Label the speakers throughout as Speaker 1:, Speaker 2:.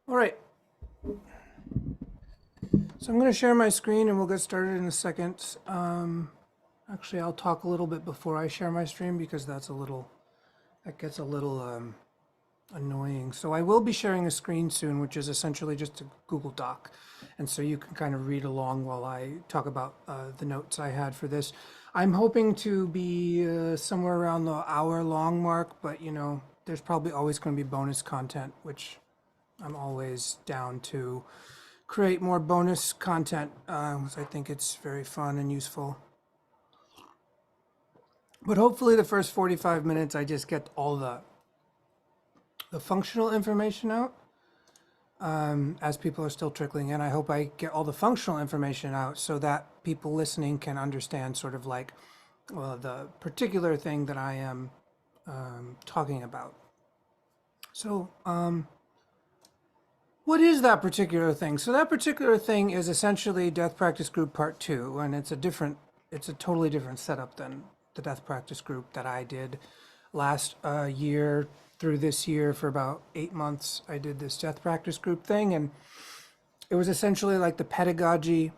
Speaker 1: All right, so I'm going to share my screen and we'll get started in a second. Actually, I'll talk a little bit before I share my stream because that gets a little annoying. So I will be sharing a screen soon, which is essentially just a Google Doc. And so you can kind of read along while I talk about the notes I had for this. I'm hoping to be somewhere around the hour-long mark, but there's probably always going to be bonus content, which I'm always down to create more bonus content because I think it's very fun and useful. But hopefully the first 45 minutes I just get all the functional information out as people are still trickling in. I hope I get all the functional information out so that people listening can understand sort of like the particular thing that I am talking about. So what is that particular thing? So that particular thing is essentially Death Practice Group Part 2, and it's a totally different setup than the Death Practice Group that I did last year through this year for about 8 months. I did this Death Practice Group thing, and it was essentially like the pedagogy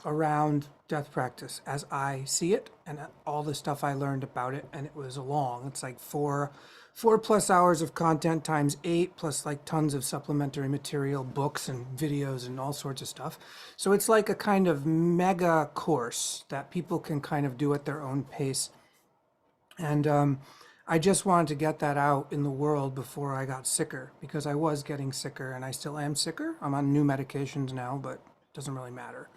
Speaker 1: around death practice as I see it and all the stuff I learned about it. And it was long. It's like four plus hours of content times 8 plus like tons of supplementary material, books and videos and all sorts of stuff. So it's like a kind of mega course that people can kind of do at their own pace. And I just wanted to get that out in the world before I got sicker, because I was getting sicker and I still am sicker. I'm on new medications now, but it doesn't really matter.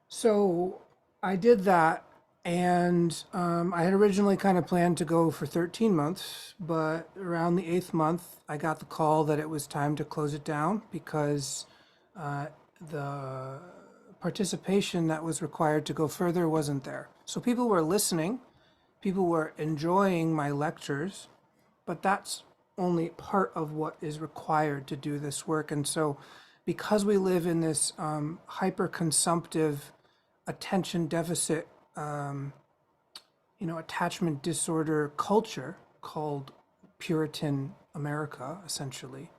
Speaker 1: So I did that, and I had originally kind of planned to go for 13 months, but around the 8th month, I got the call that it was time to close it down because the participation that was required to go further wasn't there. So people were listening, people were enjoying my lectures, but that's only part of what is required to do this work. And so because we live in this hyper-consumptive attention deficit, attachment disorder culture called Puritan America, essentially,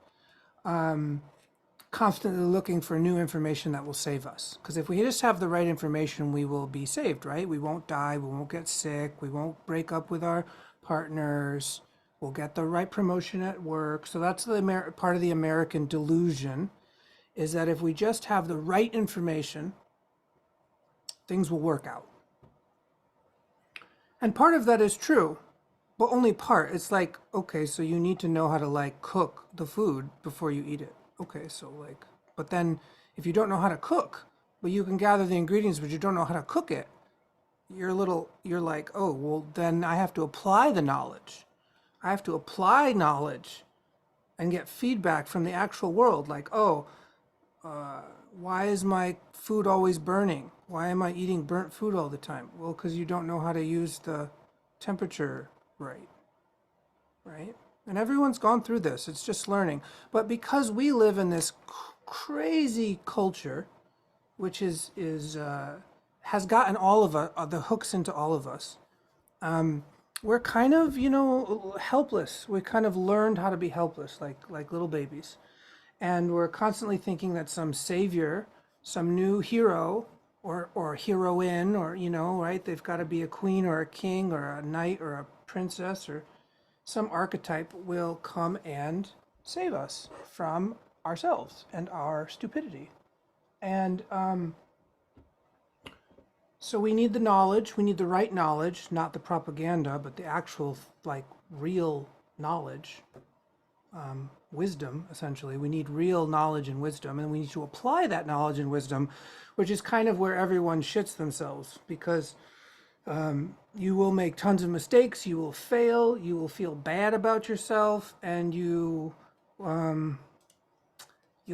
Speaker 1: constantly looking for new information that will save us. Because if we just have the right information, we will be saved, right? We won't die, we won't get sick, we won't break up with our partners, we'll get the right promotion at work. So that's the part of the American delusion, is that if we just have the right information, things will work out. And part of that is true, but only part. It's like, okay, so you need to know how to like cook the food before you eat it. Okay, so like, but then if you don't know how to cook, but you can gather the ingredients, but you don't know how to cook it, you're like, oh, well, then I have to apply the knowledge. I have to apply knowledge and get feedback from the actual world. Like, oh, why is my food always burning? Why am I eating burnt food all the time? Well, because you don't know how to use the temperature right? And everyone's gone through this. It's just learning. But because we live in this crazy culture, which has gotten all of the hooks into all of us, we're kind of, helpless. We kind of learned how to be helpless, like little babies. And we're constantly thinking that some savior, some new hero or heroine, or, right? They've got to be a queen or a king or a knight or a princess or some archetype will come and save us from ourselves and our stupidity. And so we need the knowledge, we need the right knowledge, not the propaganda, but the actual, like, real knowledge. Wisdom, essentially. We need real knowledge and wisdom, and we need to apply that knowledge and wisdom, which is kind of where everyone shits themselves, because you will make tons of mistakes, you will fail, you will feel bad about yourself, and you'll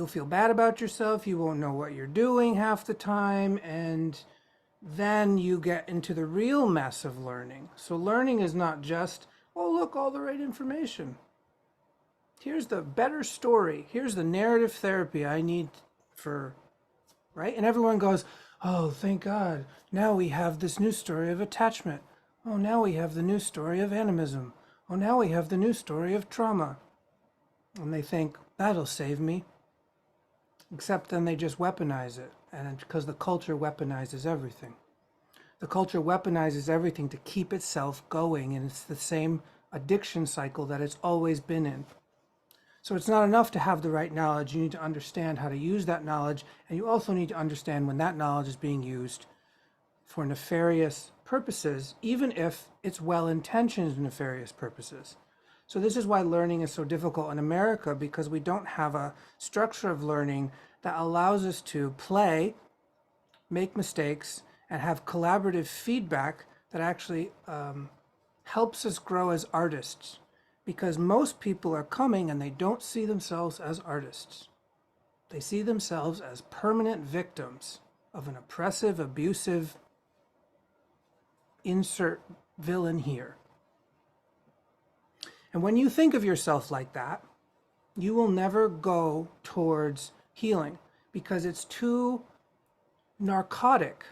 Speaker 1: feel bad about yourself, you won't know what you're doing half the time, and then you get into the real mess of learning. So learning is not just, oh, look, all the right information. Here's the better story. Here's the narrative therapy I need for, right? And everyone goes, oh, thank God. Now we have this new story of attachment. Oh, now we have the new story of animism. Oh, now we have the new story of trauma. and they think, that'll save me. Except then they just weaponize it, and because the culture weaponizes everything. The culture weaponizes everything to keep itself going, and it's the same addiction cycle that it's always been in. So it's not enough to have the right knowledge. You need to understand how to use that knowledge, and you also need to understand when that knowledge is being used for nefarious purposes, even if it's well-intentioned nefarious purposes. So this is why learning is so difficult in America, because we don't have a structure of learning that allows us to play, make mistakes, and have collaborative feedback that actually helps us grow as artists. Because most people are coming and they don't see themselves as artists. They see themselves as permanent victims of an oppressive, abusive, insert villain here. And when you think of yourself like that, you will never go towards healing, because it's too narcotic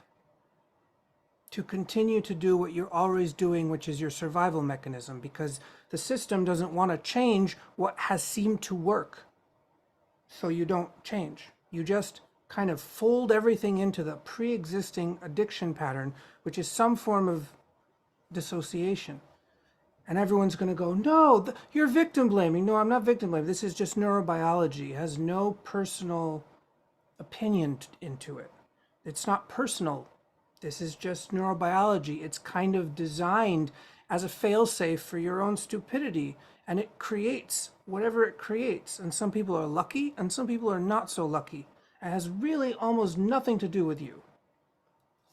Speaker 1: to continue to do what you're always doing, which is your survival mechanism, because the system doesn't want to change what has seemed to work. So you don't change. You just kind of fold everything into the pre-existing addiction pattern, which is some form of dissociation. And everyone's going to go, no, you're victim blaming. No, I'm not victim blaming. This is just neurobiology. It has no personal opinion into it. It's not personal. This is just neurobiology. It's kind of designed as a failsafe for your own stupidity. And it creates whatever it creates. And some people are lucky and some people are not so lucky. It has really almost nothing to do with you.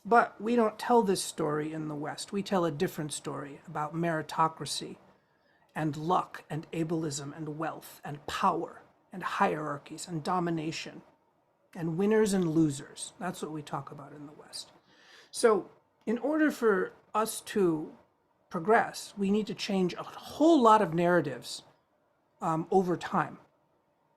Speaker 1: But we don't tell this story in the West. We tell a different story about meritocracy and luck and ableism and wealth and power and hierarchies and domination and winners and losers. That's what we talk about in the West. So in order for us to progress, we need to change a whole lot of narratives over time.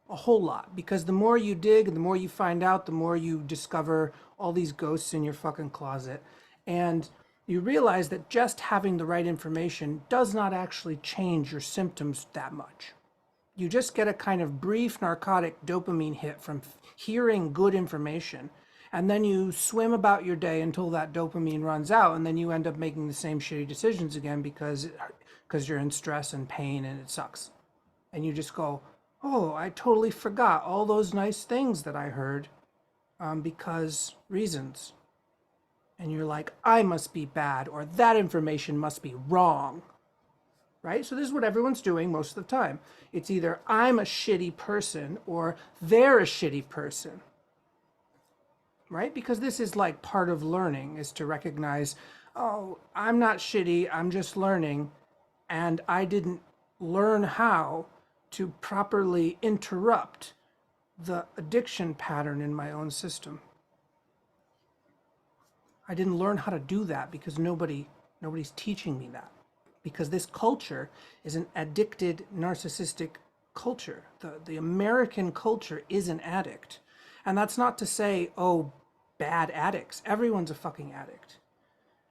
Speaker 1: A whole lot. Because the more you dig, the more you find out, the more you discover all these ghosts in your fucking closet. And you realize that just having the right information does not actually change your symptoms that much. You just get a kind of brief narcotic dopamine hit from hearing good information. And then you swim about your day until that dopamine runs out, and then you end up making the same shitty decisions again because you're in stress and pain and it sucks. And you just go, oh, I totally forgot all those nice things that I heard because reasons. And you're like, I must be bad, or that information must be wrong. Right? So this is what everyone's doing most of the time. It's either I'm a shitty person or they're a shitty person. Right? Because this is like part of learning, is to recognize, oh, I'm not shitty, I'm just learning, and I didn't learn how to properly interrupt the addiction pattern in my own system. I didn't learn how to do that because nobody's teaching me that. Because this culture is an addicted, narcissistic culture. The American culture is an addict. And that's not to say, oh, bad addicts. Everyone's a fucking addict.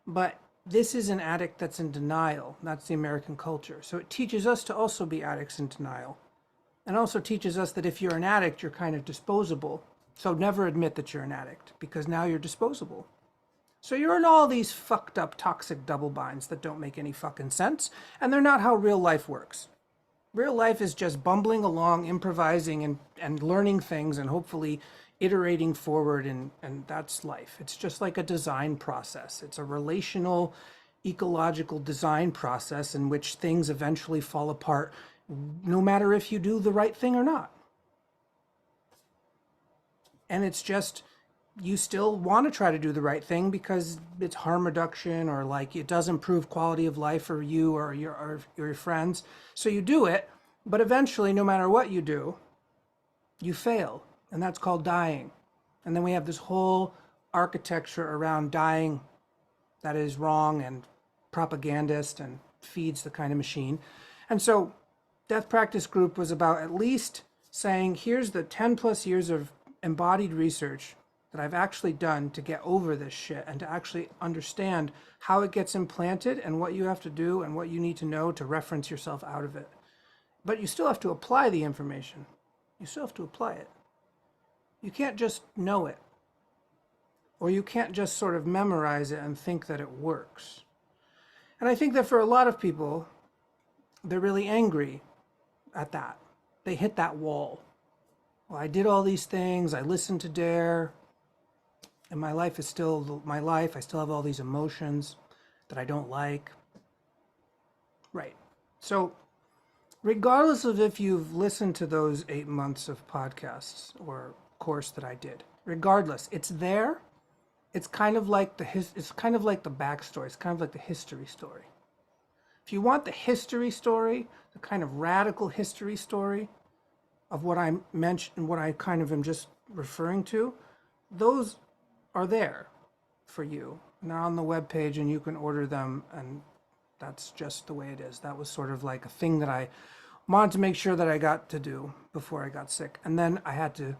Speaker 1: But this is an addict that's in denial. That's the American culture. So it teaches us to also be addicts in denial. And also teaches us that if you're an addict, you're kind of disposable. So never admit that you're an addict, because now you're disposable. So you're in all these fucked up toxic double binds that don't make any fucking sense. And they're not how real life works. Real life is just bumbling along, improvising and learning things and hopefully iterating forward, and that's life. It's just like a design process. It's a relational, ecological design process in which things eventually fall apart, no matter if you do the right thing or not. And it's just, you still want to try to do the right thing because it's harm reduction, or like it does improve quality of life for you or your friends. So you do it, but eventually, no matter what you do, you fail. And that's called dying. And then we have this whole architecture around dying that is wrong and propagandist and feeds the kind of machine. And so Death Practice Group was about at least saying, here's the 10 plus years of embodied research that I've actually done to get over this shit and to actually understand how it gets implanted and what you have to do and what you need to know to reference yourself out of it. But you still have to apply the information. You still have to apply it. You can't just know it. Or you can't just sort of memorize it and think that it works. And I think that for a lot of people, they're really angry at that. They hit that wall. Well, I did all these things. I listened to Dare. And my life is still my life. I still have all these emotions that I don't like. Right. So regardless of if you've listened to those 8 months of podcasts or course that I did, regardless, it's there. It's kind of like the backstory. It's kind of like the history story. If you want the history story, the kind of radical history story of what I mentioned, what I kind of am just referring to, those are there for you. And they're on the webpage and you can order them, and that's just the way it is. That was sort of like a thing that I wanted to make sure that I got to do before I got sick. And then I had to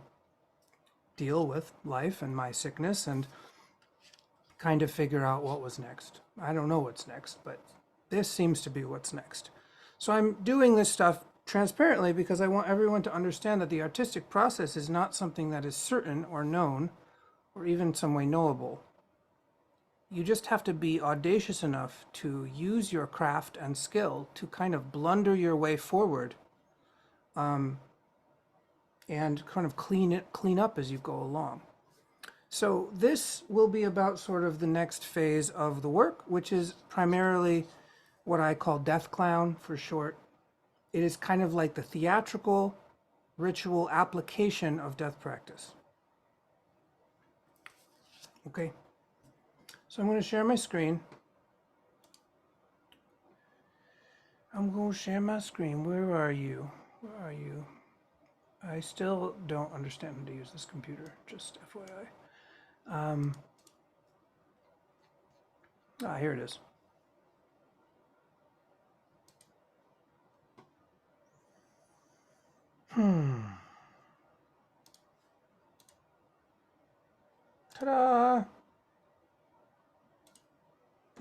Speaker 1: deal with life and my sickness and kind of figure out what was next. I don't know what's next, but this seems to be what's next. So I'm doing this stuff transparently because I want everyone to understand that the artistic process is not something that is certain or known or even some way knowable. You just have to be audacious enough to use your craft and skill to kind of blunder your way forward, and kind of clean up as you go along. So this will be about sort of the next phase of the work, which is primarily what I call Deathclown for short. It is kind of like the theatrical ritual application of death practice. Okay. So I'm going to share my screen. I'm going to share my screen. Where are you? Where are you? I still don't understand how to use this computer, just FYI. Here it is. Ta-da!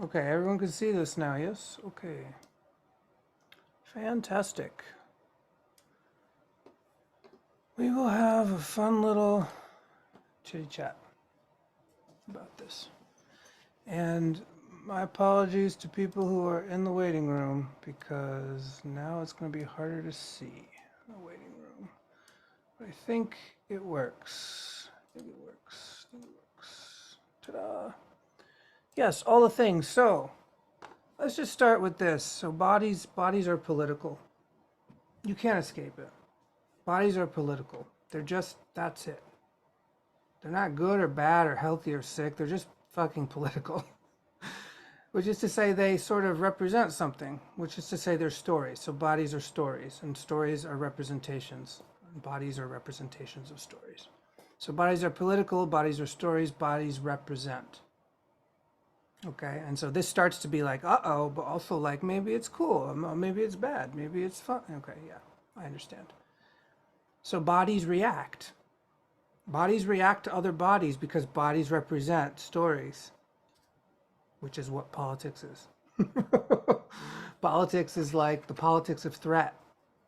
Speaker 1: Okay, everyone can see this now, yes? Okay. Fantastic. We will have a fun little chitty chat about this. And my apologies to people who are in the waiting room, because now it's going to be harder to see in the waiting room. But I think it works. I think it works. I think it works. Ta-da! Yes, all the things. So let's just start with this. So bodies are political. You can't escape it. Bodies are political. They're just, that's it. They're not good or bad or healthy or sick. They're just fucking political. Which is to say they sort of represent something, which is to say they're stories. So bodies are stories, and stories are representations. And bodies are representations of stories. So bodies are political, bodies are stories, bodies represent. Okay, and so this starts to be like, uh-oh, but also like, maybe it's cool, maybe it's bad, maybe it's fun. Okay, yeah, I understand. So bodies react. Bodies react to other bodies because bodies represent stories, which is what politics is. Politics is like the politics of threat,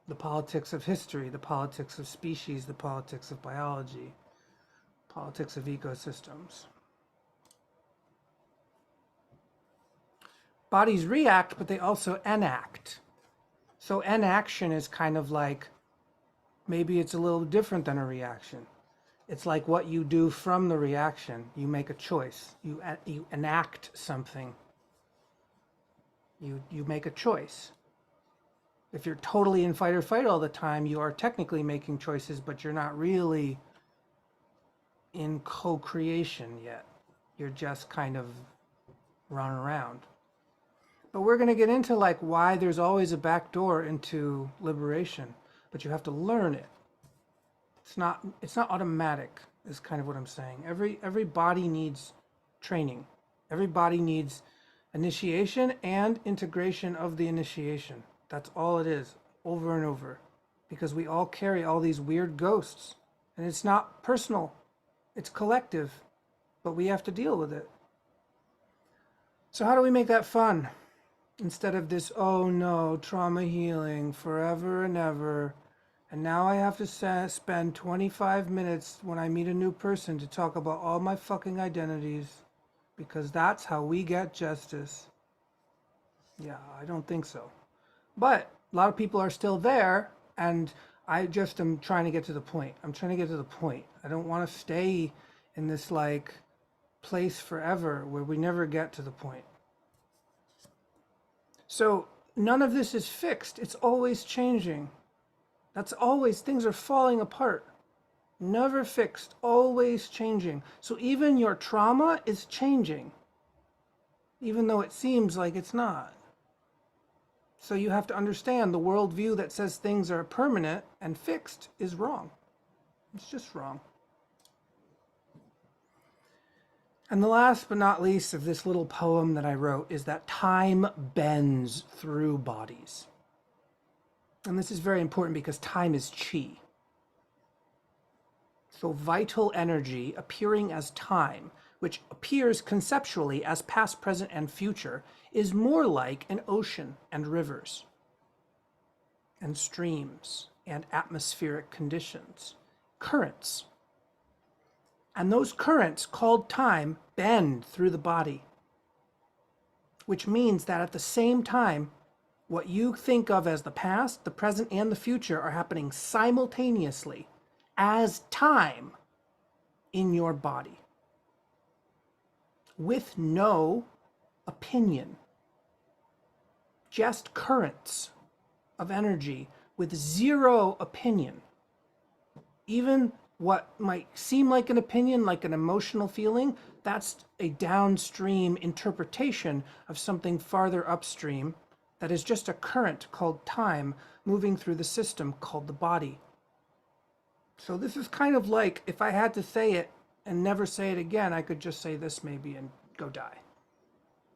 Speaker 1: the politics of history, the politics of species, the politics of biology, politics of ecosystems. Bodies react, but they also enact. So enaction is kind of like, maybe it's a little different than a reaction. It's like what you do from the reaction. You make a choice. You enact something. You make a choice. If you're totally in fight or flight all the time, you are technically making choices, but you're not really in co-creation yet. You're just kind of running around. But we're going to get into like why there's always a back door into liberation, but you have to learn it. It's not automatic, is kind of what I'm saying. Every body needs training. Every body needs initiation and integration of the initiation. That's all it is, over and over. Because we all carry all these weird ghosts. And it's not personal, it's collective, but we have to deal with it. So how do we make that fun? Instead of this, oh no, trauma healing forever and ever. And now I have to spend 25 minutes when I meet a new person to talk about all my fucking identities. Because that's how we get justice. Yeah, I don't think so. But a lot of people are still there, and I just am trying to get to the point. I'm trying to get to the point. I don't want to stay in this like place forever where we never get to the point. So none of this is fixed. It's always changing. That's always, things are falling apart. Never fixed, always changing. So even your trauma is changing, even though it seems like it's not. So you have to understand the worldview that says things are permanent and fixed is wrong. It's just wrong. And the last but not least of this little poem that I wrote is that time bends through bodies. And this is very important because time is chi. So vital energy appearing as time, which appears conceptually as past, present, and future, is more like an ocean and rivers and streams and atmospheric conditions, currents. And those currents, called time, bend through the body, which means that at the same time, what you think of as the past, the present, and the future are happening simultaneously as time in your body, with no opinion, just currents of energy with zero opinion. Even what might seem like an opinion, like an emotional feeling, that's a downstream interpretation of something farther upstream that is just a current called time moving through the system called the body. So this is kind of like, if I had to say it and never say it again, I could just say this maybe and go die.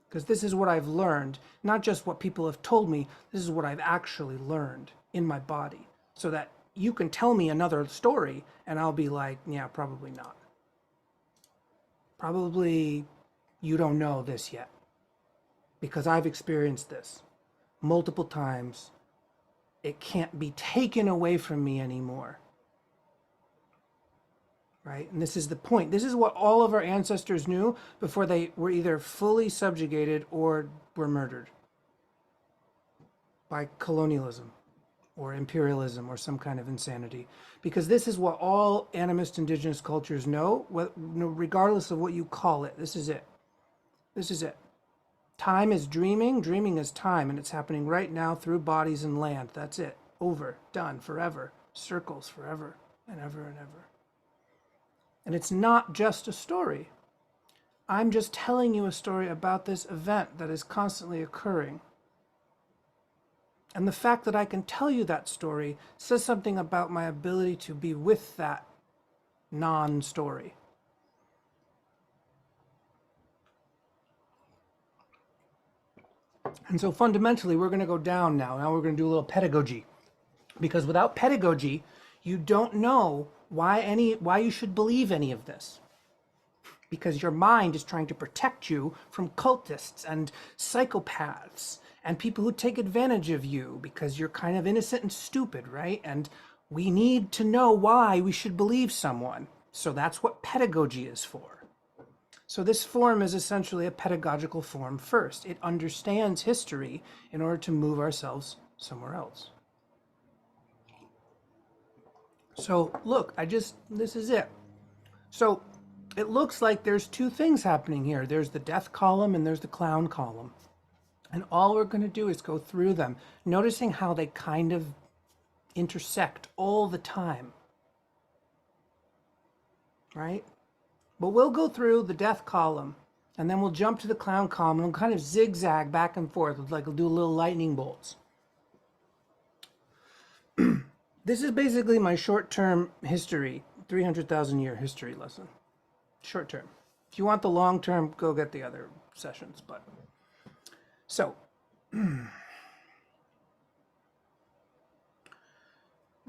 Speaker 1: Because this is what I've learned, not just what people have told me, this is what I've actually learned in my body. So that you can tell me another story and I'll be like, yeah, probably not. Probably you don't know this yet. Because I've experienced this multiple times. It can't be taken away from me anymore. Right? And this is the point. This is what all of our ancestors knew before they were either fully subjugated or were murdered by colonialism or imperialism or some kind of insanity. Because this is what all animist indigenous cultures know, regardless of what you call it. This is it. This is it. Time is dreaming, dreaming is time, and it's happening right now through bodies and land. That's it. Over, done, forever. Circles forever and ever and ever. And it's not just a story. I'm just telling you a story about this event that is constantly occurring. And the fact that I can tell you that story says something about my ability to be with that non-story. And so fundamentally, we're going to go down now. Now we're going to do a little pedagogy. Because without pedagogy, you don't know why you should believe any of this. Because your mind is trying to protect you from cultists and psychopaths and people who take advantage of you because you're kind of innocent and stupid, right? And we need to know why we should believe someone. So that's what pedagogy is for. So this form is essentially a pedagogical form first. It understands history in order to move ourselves somewhere else. So look, this is it. So it looks like there's two things happening here. There's the death column and there's the clown column. And all we're going to do is go through them, noticing how they kind of intersect all the time. Right? But we'll go through the death column and then we'll jump to the clown column and we'll kind of zigzag back and forth. Like we'll do little lightning bolts. This is basically my short-term history, 300,000 year history lesson. Short-term. If you want the long-term, go get the other sessions. But so,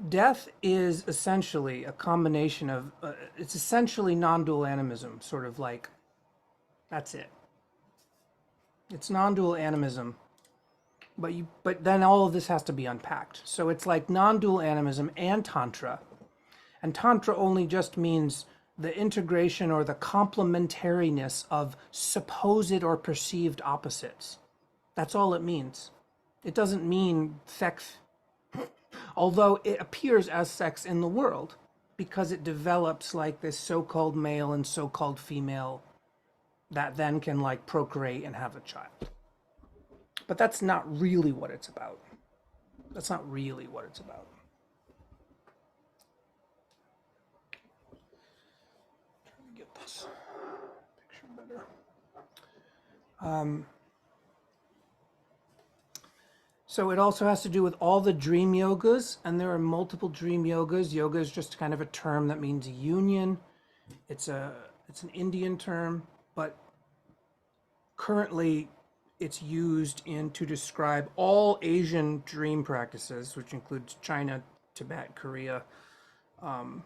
Speaker 1: death is essentially a combination of, it's essentially non-dual animism, sort of like, that's it. It's non-dual animism but then all of this has to be unpacked. So it's like non-dual animism and tantra. And tantra only just means the integration or the complementariness of supposed or perceived opposites. That's all it means. It doesn't mean sex, although it appears as sex in the world because it develops like this so-called male and so-called female that then can like procreate and have a child. But that's not really what it's about. That's not really what it's about. Trying to get this picture better. So it also has to do with all the dream yogas, and there are multiple dream yogas. Yoga is just kind of a term that means union. It's an Indian term, but currently it's used to describe all Asian dream practices, which includes China, Tibet, Korea, all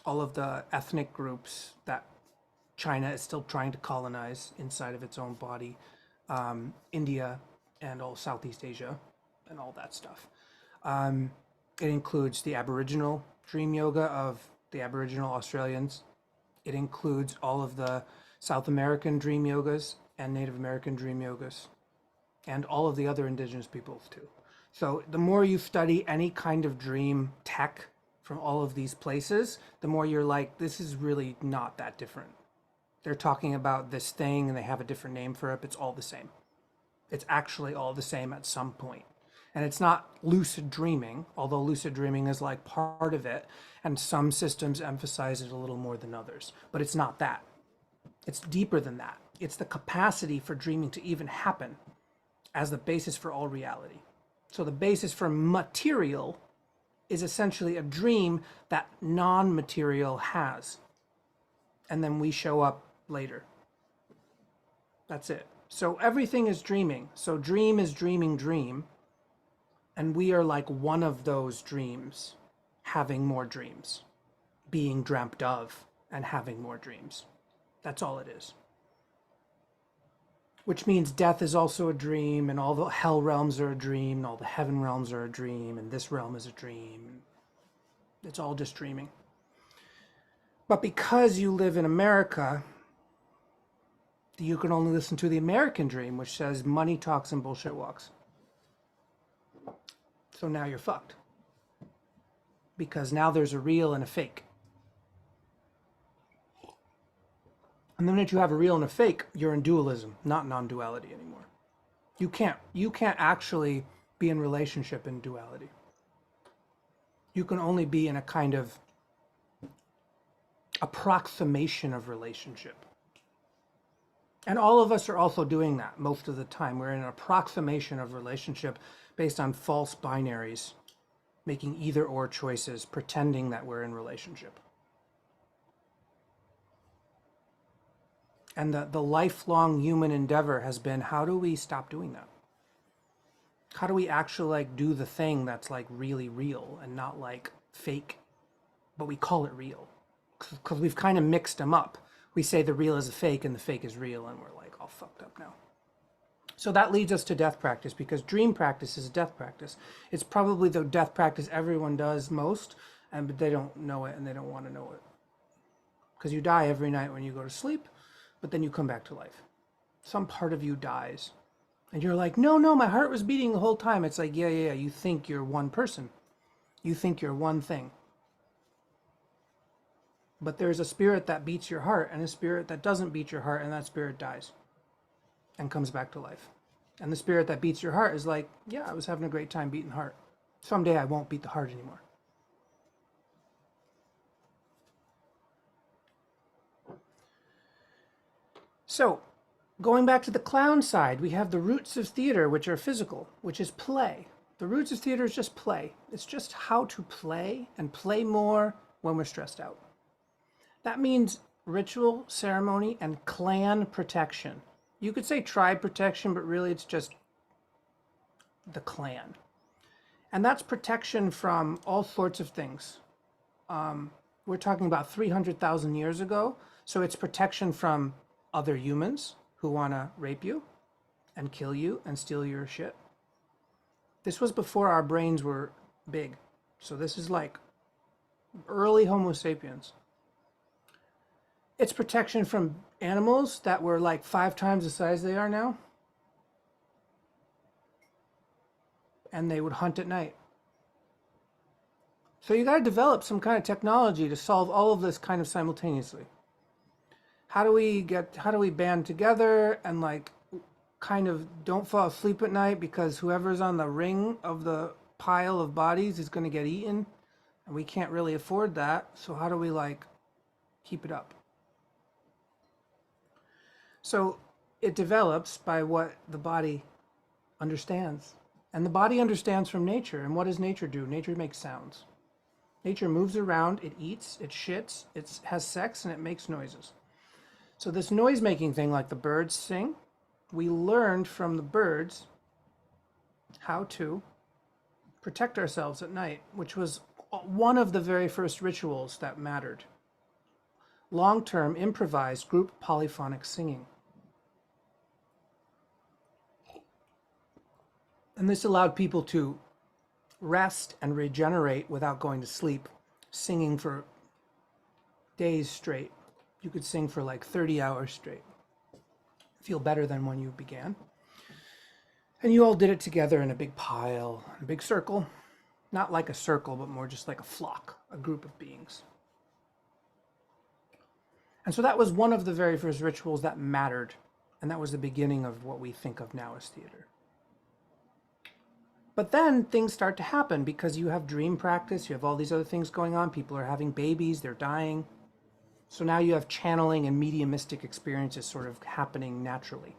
Speaker 1: of the ethnic groups that China is still trying to colonize inside of its own body, India, and all Southeast Asia, and all that stuff. It includes the Aboriginal dream yoga of the Aboriginal Australians. It includes all of the South American dream yogas and Native American dream yogas, and all of the other indigenous peoples too. So the more you study any kind of dream tech from all of these places, the more you're like, this is really not that different. They're talking about this thing and they have a different name for it, but it's all the same. It's actually all the same at some point. And it's not lucid dreaming, although lucid dreaming is like part of it, and some systems emphasize it a little more than others. But it's not that. It's deeper than that. It's the capacity for dreaming to even happen as the basis for all reality. So the basis for material is essentially a dream that non-material has. And then we show up later. That's it. So everything is dreaming. So dream is dreaming dream. And we are like one of those dreams, having more dreams, being dreamt of and having more dreams. That's all it is. Which means death is also a dream, and all the hell realms are a dream, and all the heaven realms are a dream, and this realm is a dream. It's all just dreaming. But because you live in America, you can only listen to the American dream, which says money talks and bullshit walks. So now you're fucked. Because now there's a real and a fake. And the minute you have a real and a fake, you're in dualism, not non-duality anymore. You can't actually be in relationship in duality. You can only be in a kind of approximation of relationship. And all of us are also doing that most of the time. We're in an approximation of relationship based on false binaries, making either or choices, pretending that we're in relationship. And the lifelong human endeavor has been, how do we stop doing that? How do we actually like do the thing that's like really real and not like fake, but we call it real? Because we've kind of mixed them up. We say the real is a fake and the fake is real, and we're like all fucked up now. So that leads us to death practice, because dream practice is a death practice. It's probably the death practice everyone does most, but they don't know it and they don't want to know it. Because you die every night when you go to sleep, but then you come back to life. Some part of you dies. And you're like, no, my heart was beating the whole time. It's like, yeah, you think you're one person. You think you're one thing. But there's a spirit that beats your heart and a spirit that doesn't beat your heart, and that spirit dies and comes back to life. And the spirit that beats your heart is like, yeah, I was having a great time beating the heart. Someday I won't beat the heart anymore. So, going back to the clown side, we have the roots of theater, which are physical, which is play. The roots of theater is just play. It's just how to play and play more when we're stressed out. That means ritual, ceremony, and clan protection. You could say tribe protection, but really it's just the clan. And that's protection from all sorts of things. We're talking about 300,000 years ago. So it's protection from other humans who want to rape you and kill you and steal your shit. This was before our brains were big. So this is like early Homo sapiens. It's protection from animals that were like 5 times the size they are now. And they would hunt at night. So you got to develop some kind of technology to solve all of this kind of simultaneously. How do we band together and like kind of don't fall asleep at night because whoever's on the ring of the pile of bodies is going to get eaten and we can't really afford that. So how do we like keep it up? So it develops by what the body understands. And the body understands from nature. And what does nature do? Nature makes sounds. Nature moves around, it eats, it shits, it has sex, and it makes noises. So this noise-making thing, like the birds sing, we learned from the birds how to protect ourselves at night, which was one of the very first rituals that mattered. Long-term, improvised, group polyphonic singing. And this allowed people to rest and regenerate without going to sleep, singing for days straight. You could sing for like 30 hours straight. Feel better than when you began. And you all did it together in a big pile, a big circle. Not like a circle, but more just like a flock, a group of beings. And so that was one of the very first rituals that mattered. And that was the beginning of what we think of now as theater. But then things start to happen because you have dream practice, you have all these other things going on. People are having babies, they're dying. So now you have channeling and mediumistic experiences sort of happening naturally.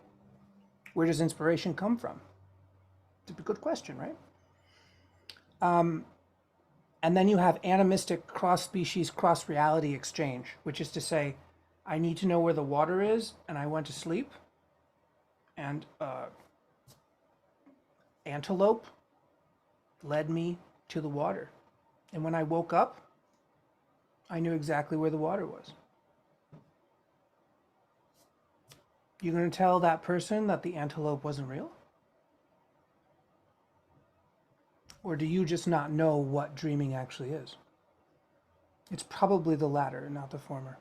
Speaker 1: Where does inspiration come from? It's a good question, right? And then you have animistic cross-species, cross-reality exchange, which is to say, I need to know where the water is, and I went to sleep, and antelope led me to the water. And when I woke up, I knew exactly where the water was. You're going to tell that person that the antelope wasn't real? Or do you just not know what dreaming actually is? It's probably the latter, not the former.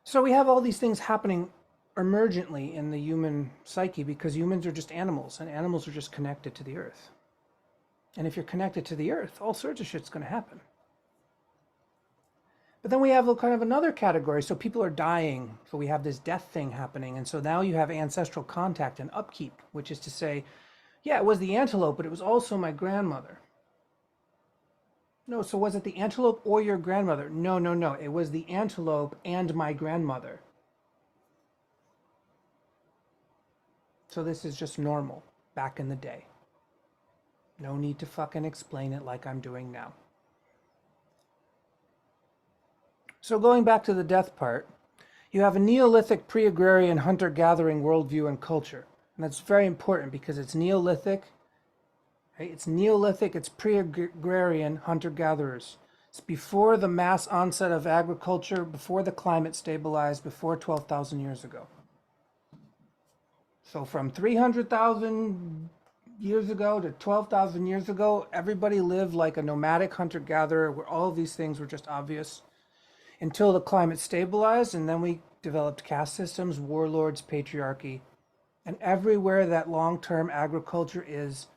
Speaker 1: So we have all these things happening emergently in the human psyche because humans are just animals, and animals are just connected to the earth. And if you're connected to the earth, all sorts of shit's going to happen. But then we have kind of another category. So people are dying. So we have this death thing happening. And so now you have ancestral contact and upkeep, which is to say, yeah, it was the antelope, but it was also my grandmother. No, so was it the antelope or your grandmother? No. It was the antelope and my grandmother. So this is just normal back in the day. No need to fucking explain it like I'm doing now. So going back to the death part, you have a Neolithic pre-agrarian hunter-gathering worldview and culture. And that's very important because it's Neolithic, right? It's Neolithic, it's pre-agrarian hunter-gatherers. It's before the mass onset of agriculture, before the climate stabilized, before 12,000 years ago. So from 300,000 years ago to 12,000 years ago, everybody lived like a nomadic hunter-gatherer where all of these things were just obvious until the climate stabilized, and then we developed caste systems, warlords, patriarchy, and everywhere that long-term agriculture is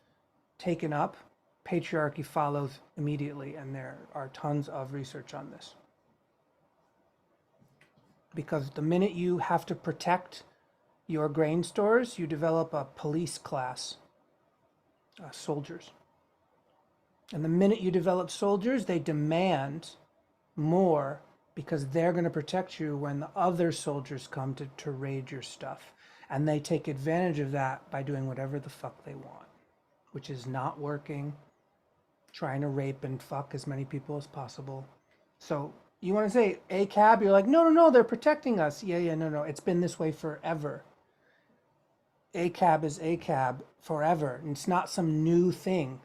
Speaker 1: taken up, patriarchy follows immediately, and there are tons of research on this. Because the minute you have to protect your grain stores, you develop a police class, soldiers. And the minute you develop soldiers, they demand more because they're going to protect you when the other soldiers come to raid your stuff. And they take advantage of that by doing whatever the fuck they want, which is not working, trying to rape and fuck as many people as possible. So you want to say ACAB, you're like, no, they're protecting us. Yeah, no, it's been this way forever. ACAB is ACAB forever, and it's not some new thing.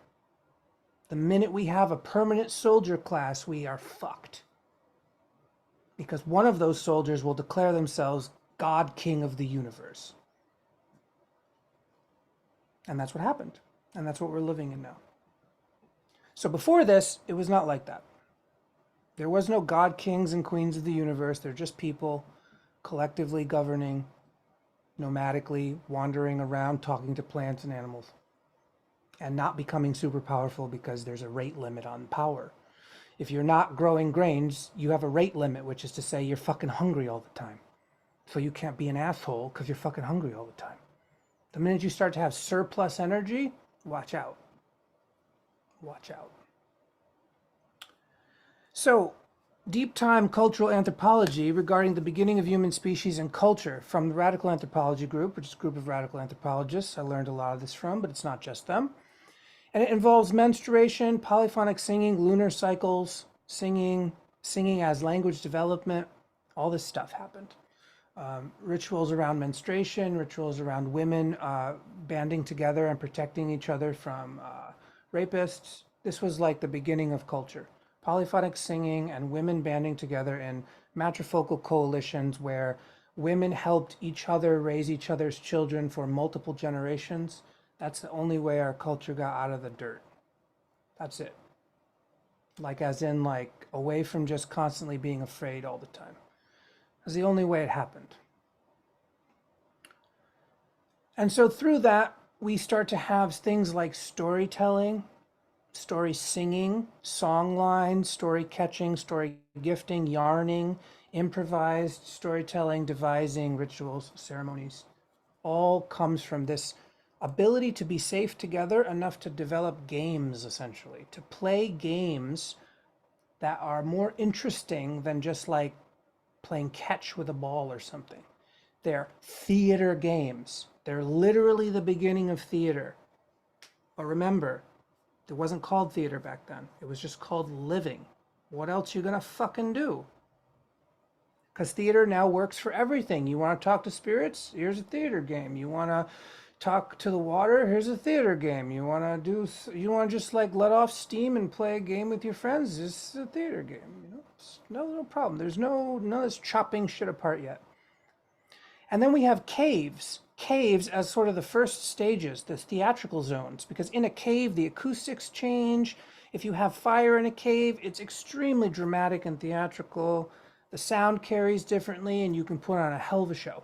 Speaker 1: The minute we have a permanent soldier class, we are fucked. Because one of those soldiers will declare themselves God King of the universe. And that's what happened. And that's what we're living in now. So before this, it was not like that. There was no God, kings, and queens of the universe. They're just people collectively governing, nomadically, wandering around, talking to plants and animals, and not becoming super powerful because there's a rate limit on power. If you're not growing grains, you have a rate limit, which is to say you're fucking hungry all the time. So you can't be an asshole because you're fucking hungry all the time. The minute you start to have surplus energy, watch out. Watch out. So, deep time cultural anthropology regarding the beginning of human species and culture from the Radical Anthropology Group, which is a group of radical anthropologists. I learned a lot of this from, but it's not just them. And it involves menstruation, polyphonic singing, lunar cycles, singing as language development. All this stuff happened. Rituals around menstruation, rituals around women banding together and protecting each other from rapists. This was like the beginning of culture. Polyphonic singing and women banding together in matrifocal coalitions where women helped each other raise each other's children for multiple generations. That's the only way our culture got out of the dirt. That's it. Like as in like away from just constantly being afraid all the time. That's the only way it happened. And so through that, we start to have things like storytelling, story singing, song lines, story catching, story gifting, yarning, improvised storytelling, devising, rituals, ceremonies. All comes from this ability to be safe together enough to develop games, essentially, to play games that are more interesting than just like playing catch with a ball or something. They're theater games. They're literally the beginning of theater. But remember, it wasn't called theater back then. It was just called living. What else you gonna fucking do? Because theater now works for everything. You want to talk to spirits? Here's a theater game. You want to talk to the water? Here's a theater game. You want to just like let off steam and play a game with your friends? This is a theater game. You know, no problem. There's none of this chopping shit apart yet. And then we have caves. Caves as sort of the first stages, the theatrical zones, because in a cave, the acoustics change. If you have fire in a cave, it's extremely dramatic and theatrical. The sound carries differently and you can put on a hell of a show.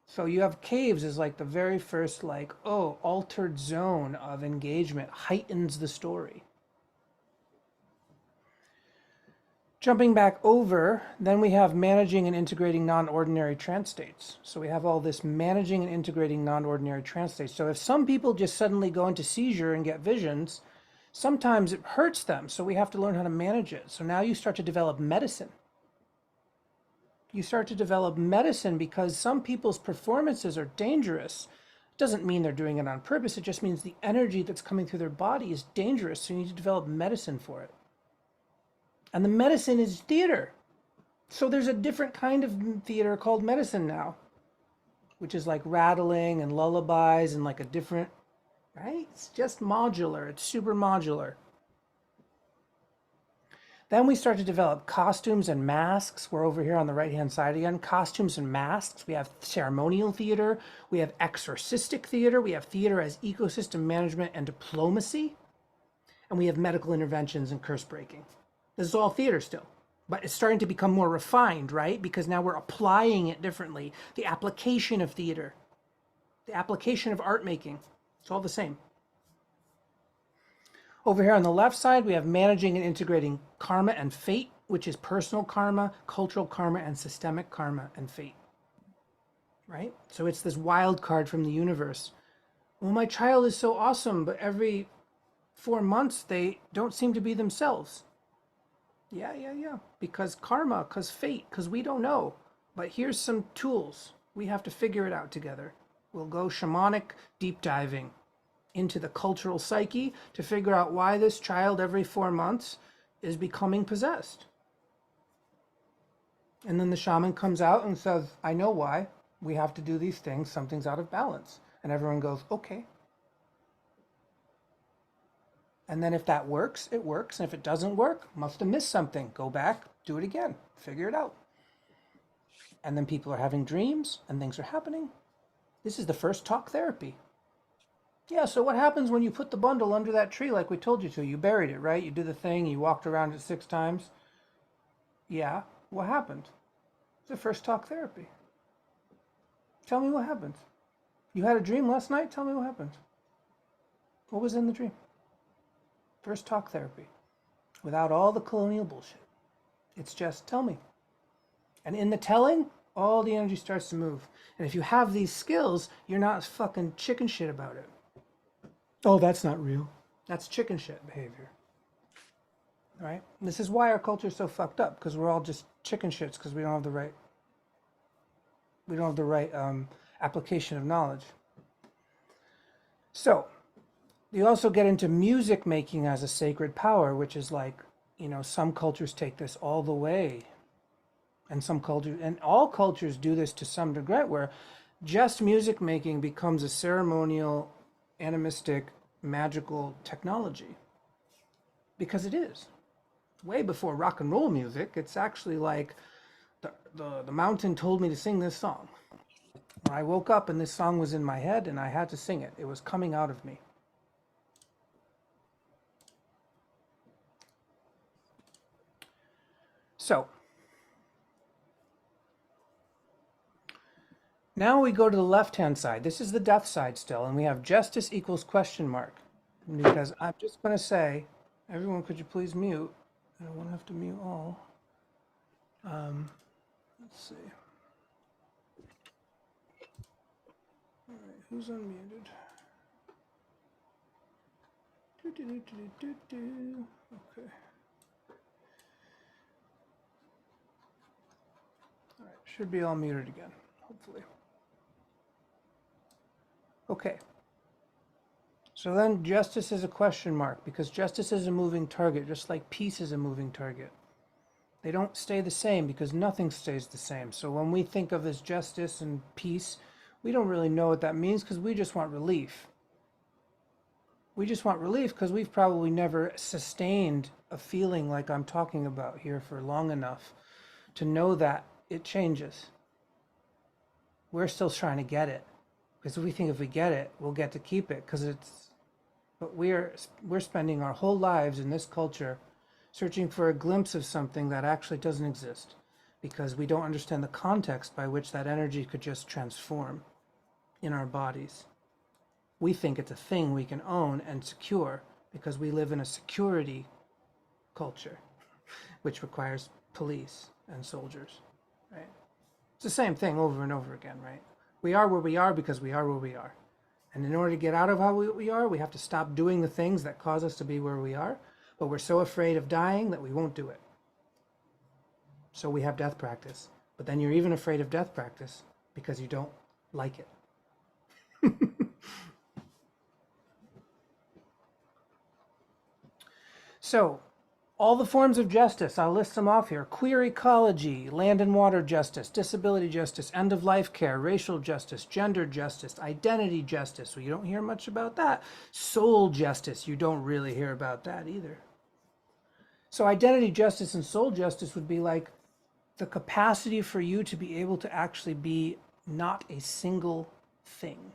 Speaker 1: So you have caves as like the very first like, oh, altered zone of engagement, heightens the story. Jumping back over, then we have managing and integrating non-ordinary trance states. So we have all this managing and integrating non-ordinary trance states. So if some people just suddenly go into seizure and get visions, sometimes it hurts them. So we have to learn how to manage it. So now you start to develop medicine. You start to develop medicine because some people's performances are dangerous. It doesn't mean they're doing it on purpose. It just means the energy that's coming through their body is dangerous. So you need to develop medicine for it. And the medicine is theater. So there's a different kind of theater called medicine now, which is like rattling and lullabies and like a different, right? It's just modular. It's super modular. Then we start to develop costumes and masks. We're over here on the right-hand side again. Costumes and masks. We have ceremonial theater. We have exorcistic theater. We have theater as ecosystem management and diplomacy. And we have medical interventions and curse breaking. This is all theater still, but it's starting to become more refined, right? Because now we're applying it differently. The application of theater, the application of art making, it's all the same. Over here on the left side, we have managing and integrating karma and fate, which is personal karma, cultural karma, and systemic karma and fate, right? So it's this wild card from the universe. Well, my child is so awesome, but every 4 months, they don't seem to be themselves. Yeah. Because karma, because fate, because we don't know. But here's some tools. We have to figure it out together. We'll go shamanic deep diving into the cultural psyche to figure out why this child every 4 months is becoming possessed. And then the shaman comes out and says, I know why. We have to do these things. Something's out of balance. And everyone goes, okay. And then if that works, it works. And if it doesn't work, must have missed something. Go back, do it again, figure it out. And then people are having dreams and things are happening. This is the first talk therapy. Yeah, so what happens when you put the bundle under that tree like we told you to? You buried it, right? You did the thing, you walked around it 6 times. Yeah, what happened? It's the first talk therapy. Tell me what happened. You had a dream last night? Tell me what happened. What was in the dream? First talk therapy. Without all the colonial bullshit. It's just tell me. And in the telling, all the energy starts to move. And if you have these skills, you're not fucking chicken shit about it. Oh, that's not real. That's chicken shit behavior. Right? And this is why our culture is so fucked up, because we're all just chicken shits because we don't have the right application of knowledge. So, you also get into music making as a sacred power, which is like, some cultures take this all the way. And some cultures, and all cultures do this to some degree, where just music making becomes a ceremonial, animistic, magical technology. Because it is. Way before rock and roll music, it's actually like the mountain told me to sing this song. I woke up and this song was in my head and I had to sing it. It was coming out of me. So, now we go to the left-hand side. This is the death side still, and we have justice equals question mark. Because I'm just going to say, everyone, could you please mute? I don't want to have to mute all. Let's see. All right, who's unmuted? Okay. All right, should be all muted again, hopefully. Okay. So then justice is a question mark, because justice is a moving target, just like peace is a moving target. They don't stay the same because nothing stays the same. So when we think of as justice and peace, we don't really know what that means because we just want relief. We just want relief because we've probably never sustained a feeling like I'm talking about here for long enough to know that it changes. We're still trying to get it because we think if we get it, we'll get to keep it because it's, but we're spending our whole lives in this culture searching for a glimpse of something that actually doesn't exist because we don't understand the context by which that energy could just transform in our bodies. We think it's a thing we can own and secure because we live in a security culture, which requires police and soldiers, right? It's the same thing over and over again, right? We are where we are because we are where we are. And in order to get out of how we are, we have to stop doing the things that cause us to be where we are. But we're so afraid of dying that we won't do it. So we have death practice. But then you're even afraid of death practice because you don't like it. So, all the forms of justice, I'll list them off here. Queer ecology, land and water justice, disability justice, end-of-life care, racial justice, gender justice, identity justice. Well, you don't hear much about that. Soul justice, you don't really hear about that either. So identity justice and soul justice would be like the capacity for you to be able to actually be not a single thing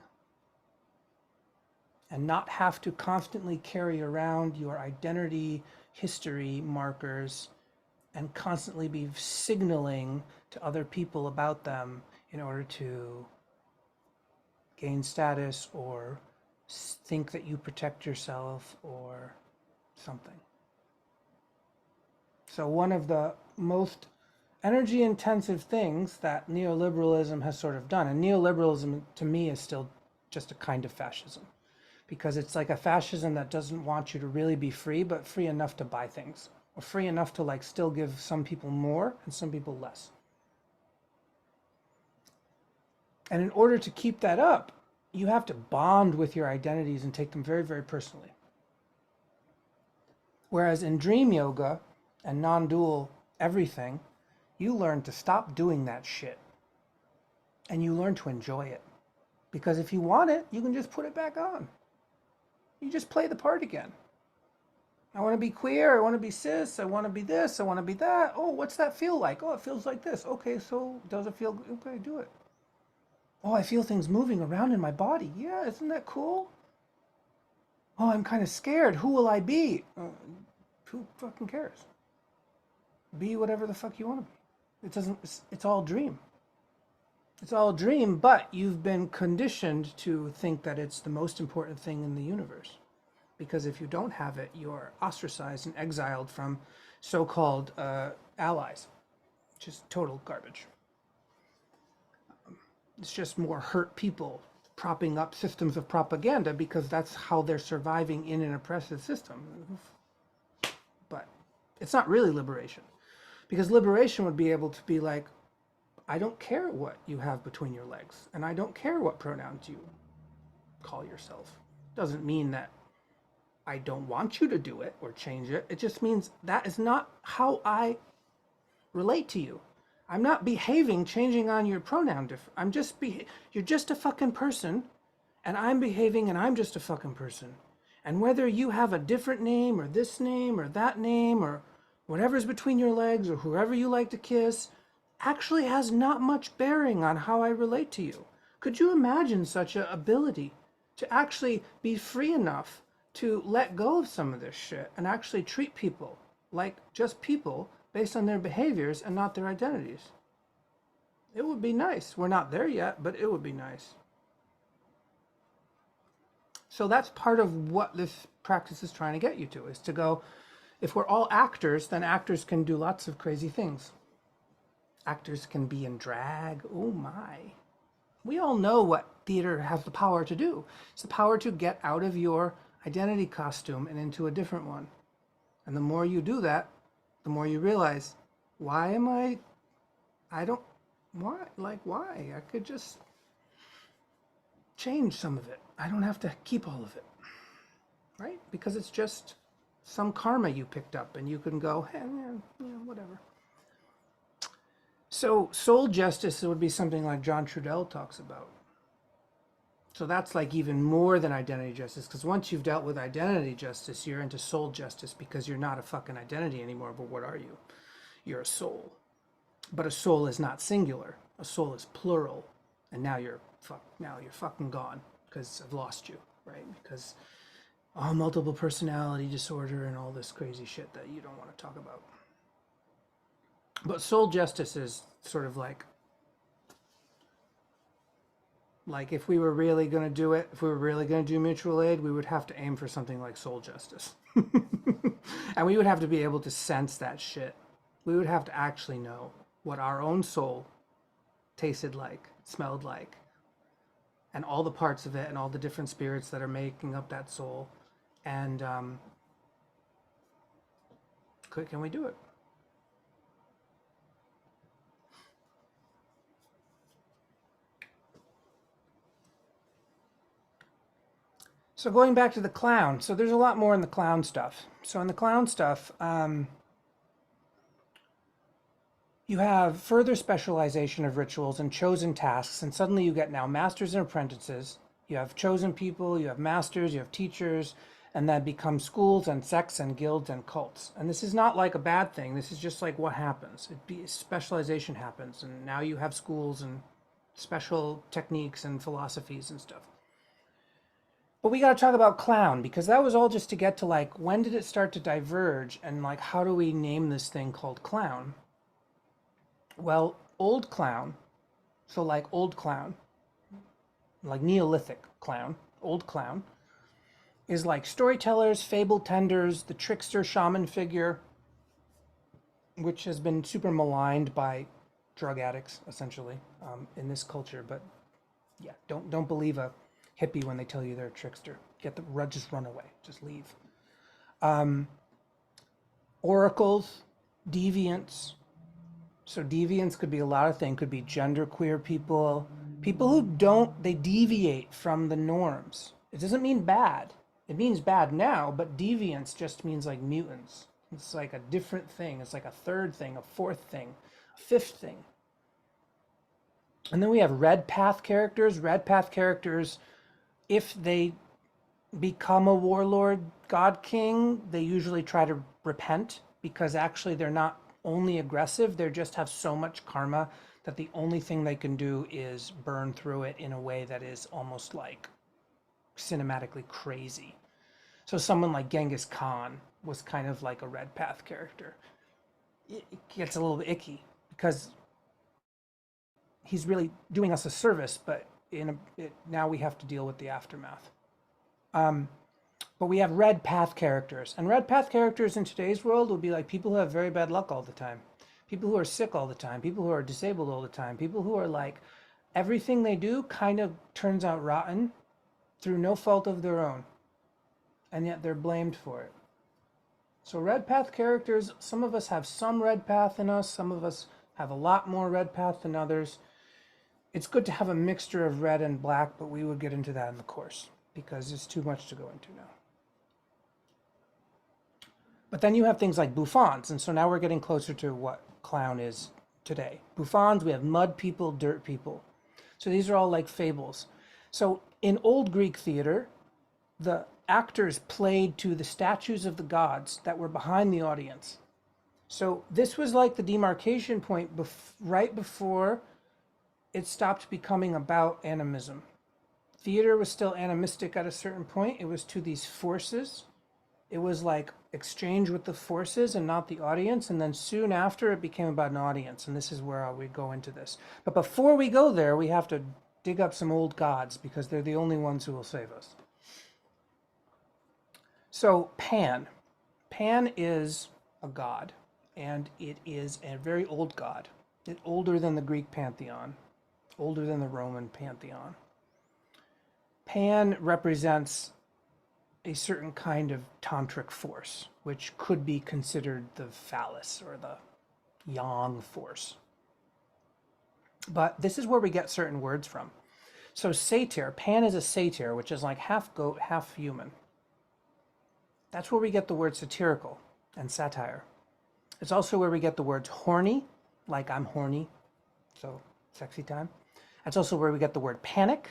Speaker 1: and not have to constantly carry around your identity, history markers, and constantly be signaling to other people about them in order to gain status or think that you protect yourself or something. So one of the most energy intensive things that neoliberalism has sort of done, and neoliberalism to me is still just a kind of fascism, because it's like a fascism that doesn't want you to really be free, but free enough to buy things, or free enough to like still give some people more and some people less. And in order to keep that up, you have to bond with your identities and take them very, very personally. Whereas in dream yoga and non-dual everything, you learn to stop doing that shit. And you learn to enjoy it. Because if you want it, you can just put it back on. You just play the part again. I want to be queer, I want to be cis, I want to be this, I want to be that. Oh, what's that feel like? Oh, it feels like this. Okay, so does it feel, okay, do it. Oh, I feel things moving around in my body. Yeah, isn't that cool? Oh, I'm kind of scared. Who will I be? Who fucking cares? Be whatever the fuck you want to be. It doesn't. It's all dream. It's all a dream, but you've been conditioned to think that it's the most important thing in the universe. Because if you don't have it, you're ostracized and exiled from so-called allies. Just total garbage. It's just more hurt people propping up systems of propaganda because that's how they're surviving in an oppressive system. But it's not really liberation. Because liberation would be able to be like, I don't care what you have between your legs, and I don't care what pronouns you call yourself. Doesn't mean that I don't want you to do it or change it. It just means that is not how I relate to you. I'm not behaving, changing on your pronoun. You're just a fucking person, and I'm behaving, and I'm just a fucking person. And whether you have a different name or this name or that name or whatever's between your legs or whoever you like to kiss actually has not much bearing on how I relate to you. Could you imagine such an ability to actually be free enough to let go of some of this shit and actually treat people like just people based on their behaviors and not their identities? It would be nice. We're not there yet, but it would be nice. So that's part of what this practice is trying to get you to, is to go, if we're all actors, then actors can do lots of crazy things. Actors can be in drag. Oh my. We all know what theater has the power to do. It's the power to get out of your identity costume and into a different one. And the more you do that, the more you realize, why? Why? I could just change some of it. I don't have to keep all of it, right? Because it's just some karma you picked up and you can go, hey, yeah, whatever. So soul justice would be something like John Trudell talks about. So that's like even more than identity justice, because once you've dealt with identity justice, you're into soul justice because you're not a fucking identity anymore. But what are you? You're a soul. But a soul is not singular. A soul is plural. And now you're fucking gone because I've lost you, right? Because multiple personality disorder and all this crazy shit that you don't want to talk about. But soul justice is sort of like if we were really going to do it, if we were really going to do mutual aid, we would have to aim for something like soul justice. And we would have to be able to sense that shit. We would have to actually know what our own soul tasted like, smelled like, and all the parts of it and all the different spirits that are making up that soul. And can we do it? So going back to the clown, so there's a lot more in the clown stuff. So in the clown stuff, you have further specialization of rituals and chosen tasks, and suddenly you get now masters and apprentices. You have chosen people, you have masters, you have teachers, and that become schools and sects and guilds and cults. And this is not like a bad thing. This is just like what happens. Specialization happens, and now you have schools and special techniques and philosophies and stuff. But we got to talk about clown, because that was all just to get to like, when did it start to diverge, and like, how do we name this thing called clown? Well, old clown, so like old clown, like Neolithic clown, old clown, is like storytellers, fable tenders, the trickster shaman figure, which has been super maligned by drug addicts, essentially, in this culture. But yeah, don't believe a hippie when they tell you they're a trickster. Just run away, just leave. Oracles, deviants. So deviants could be a lot of things. Could be genderqueer people, people who they deviate from the norms. It doesn't mean bad. It means bad now, but deviance just means like mutants. It's like a different thing. It's like a third thing, a fourth thing, a fifth thing. And then we have red path characters. Red path characters, if they become a warlord, god king, they usually try to repent, because actually they're not only aggressive, they just have so much karma that the only thing they can do is burn through it in a way that is almost like cinematically crazy. So someone like Genghis Khan was kind of like a Red Path character. It gets a little bit icky because he's really doing us a service, but now we have to deal with the aftermath. But we have Red Path characters, and Red Path characters in today's world would be like people who have very bad luck all the time, people who are sick all the time, people who are disabled all the time, people who are like everything they do kind of turns out rotten through no fault of their own, and yet they're blamed for it. So Red Path characters, some of us have some Red Path in us, some of us have a lot more Red Path than others. It's good to have a mixture of red and black, but we would get into that in the course because it's too much to go into now. But then you have things like bouffons, and so now we're getting closer to what clown is today. Bouffons, we have mud people, dirt people. So these are all like fables. So in old Greek theater, the actors played to the statues of the gods that were behind the audience. So this was like the demarcation point right before it stopped becoming about animism. Theater was still animistic at a certain point. It was to these forces. It was like exchange with the forces and not the audience. And then soon after it became about an audience. And this is where we go into this. But before we go there, we have to dig up some old gods because they're the only ones who will save us. So Pan. Pan is a god, and it is a very old god. It's older than the Greek pantheon, older than the Roman pantheon. Pan represents a certain kind of tantric force, which could be considered the phallus or the yang force. But this is where we get certain words from. So satyr, Pan is a satyr, which is like half goat, half human. That's where we get the word satirical and satire. It's also where we get the words horny, like I'm horny, so sexy time. That's also where we get the word panic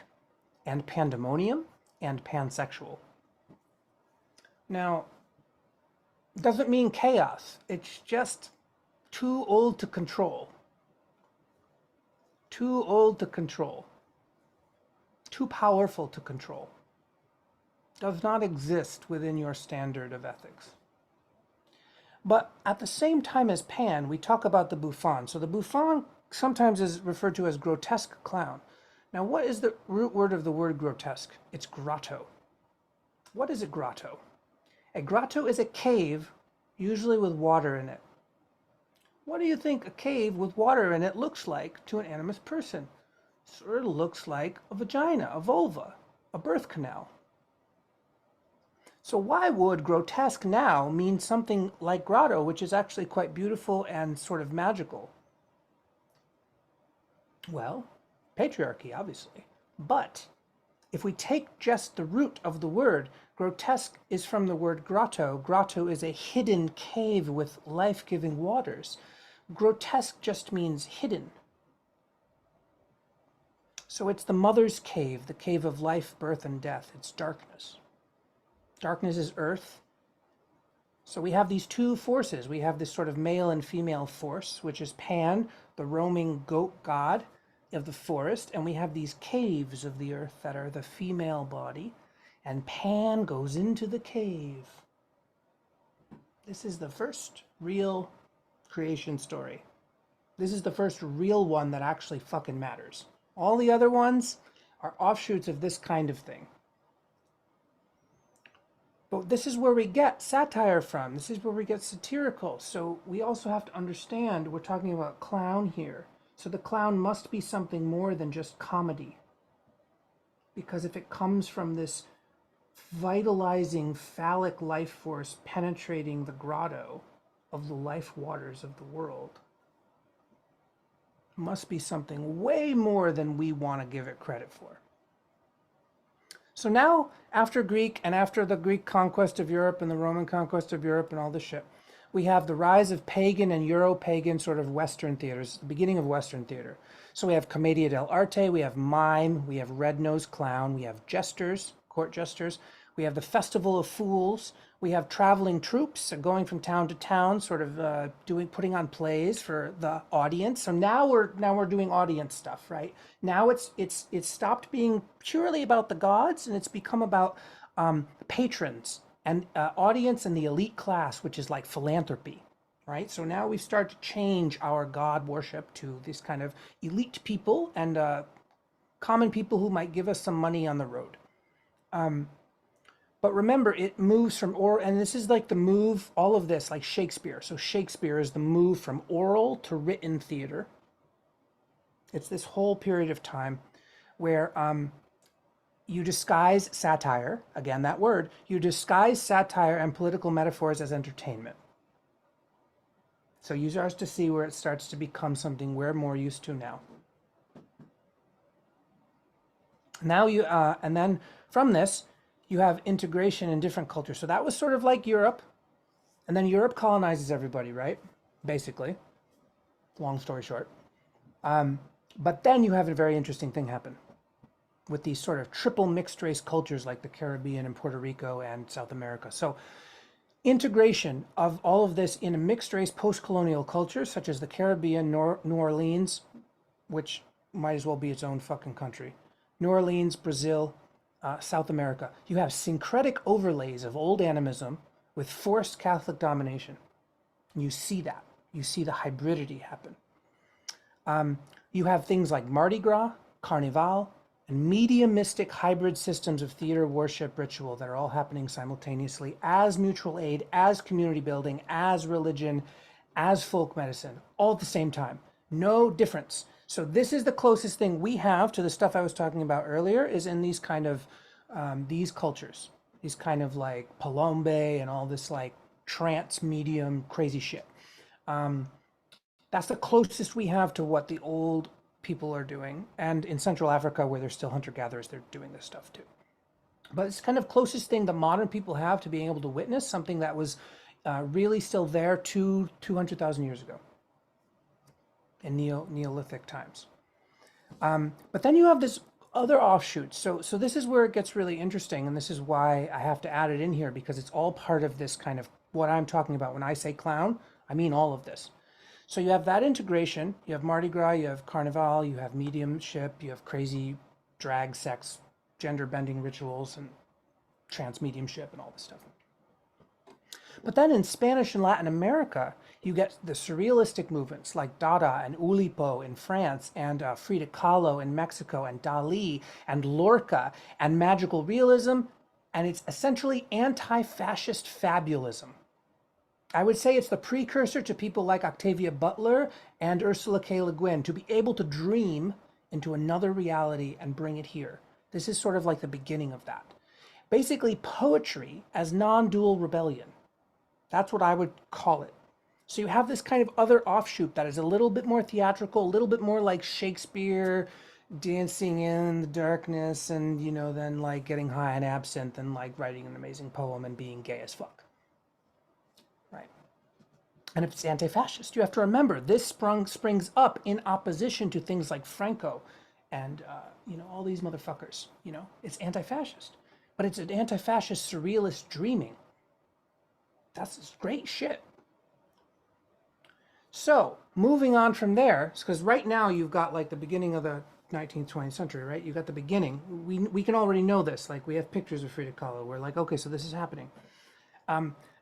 Speaker 1: and pandemonium and pansexual. Now, it doesn't mean chaos. It's just too old to control. Too old to control. Too powerful to control. Does not exist within your standard of ethics. But at the same time as Pan, we talk about the bouffon. So the bouffon sometimes is referred to as grotesque clown. Now, what is the root word of the word grotesque? It's grotto. What is a grotto? A grotto is a cave, usually with water in it. What do you think a cave with water in it looks like to an animist person? Sort of looks like a vagina, a vulva, a birth canal. So why would grotesque now mean something like grotto, which is actually quite beautiful and sort of magical? Well, patriarchy, obviously. But if we take just the root of the word, grotesque is from the word grotto. Grotto is a hidden cave with life-giving waters. Grotesque just means hidden. So it's the mother's cave, the cave of life, birth, and death. It's darkness. Darkness is earth. So we have these two forces. We have this sort of male and female force, which is Pan, the roaming goat god of the forest. And we have these caves of the earth that are the female body. And Pan goes into the cave. This is the first real creation story. This is the first real one that actually fucking matters. All the other ones are offshoots of this kind of thing. But this is where we get satire from. This is where we get satirical. So we also have to understand we're talking about clown here. So the clown must be something more than just comedy. Because if it comes from this vitalizing phallic life force penetrating the grotto of the life waters of the world, it must be something way more than we want to give it credit for. So now, after Greek and after the Greek conquest of Europe and the Roman conquest of Europe and all this shit, we have the rise of pagan and Euro-pagan sort of Western theaters, the beginning of Western theater. So we have Commedia dell'arte, we have mime, we have red-nosed clown, we have jesters, court jesters, we have the Festival of Fools, we have traveling troops going from town to town, sort of putting on plays for the audience. So now we're doing audience stuff, right? Now it's stopped being purely about the gods and it's become about patrons and audience and the elite class, which is like philanthropy, right? So now we start to change our God worship to this kind of elite people and common people who might give us some money on the road. But remember, it moves from oral, and this is like the move, all of this, like Shakespeare. So Shakespeare is the move from oral to written theater. It's this whole period of time where you disguise satire, again, that word, you disguise satire and political metaphors as entertainment. So you start to see where it starts to become something we're more used to now. Now you, and then from this, you have integration in different cultures. So that was sort of like Europe. And then Europe colonizes everybody, right? Basically. Long story short. But then you have a very interesting thing happen with these sort of triple mixed race cultures like the Caribbean and Puerto Rico and South America. So integration of all of this in a mixed race post-colonial culture, such as the Caribbean, New Orleans, which might as well be its own fucking country. New Orleans, Brazil, South America. You have syncretic overlays of old animism with forced Catholic domination. You see that. You see the hybridity happen. You have things like Mardi Gras, Carnival, and mediumistic hybrid systems of theater, worship, ritual that are all happening simultaneously as mutual aid, as community building, as religion, as folk medicine, all at the same time. No difference. So this is the closest thing we have to the stuff I was talking about earlier, is in these kind of, these cultures, these kind of like Palombe and all this like trance medium crazy shit. That's the closest we have to what the old people are doing. And in Central Africa, where they're still hunter-gatherers, they're doing this stuff too. But it's kind of closest thing the modern people have to being able to witness something that was really still there 200,000 years ago in Neolithic times. But then you have this other offshoot. So this is where it gets really interesting, and this is why I have to add it in here, because it's all part of this kind of what I'm talking about. When I say clown, I mean all of this. So you have that integration, you have Mardi Gras, you have Carnival, you have mediumship, you have crazy drag, sex, gender bending rituals, and trance mediumship and all this stuff. But then in Spanish and Latin America, you get the surrealistic movements like Dada and Oulipo in France, and Frida Kahlo in Mexico, and Dali and Lorca, and magical realism, and it's essentially anti-fascist fabulism. I would say it's the precursor to people like Octavia Butler and Ursula K. Le Guin, to be able to dream into another reality and bring it here. This is sort of like the beginning of that. Basically, poetry as non-dual rebellion. That's what I would call it. So you have this kind of other offshoot that is a little bit more theatrical, a little bit more like Shakespeare, dancing in the darkness, and, you know, then like getting high on absinthe and like writing an amazing poem and being gay as fuck. Right. And if it's anti-fascist, you have to remember this springs up in opposition to things like Franco and, you know, all these motherfuckers. You know, it's anti-fascist, but it's an anti-fascist surrealist dreaming. That's great shit. So moving on from there, because right now you've got like the beginning of the 19th, 20th century, right? You got the beginning. We can already know this. Like, we have pictures of Frida Kahlo. We're like, okay, so this is happening.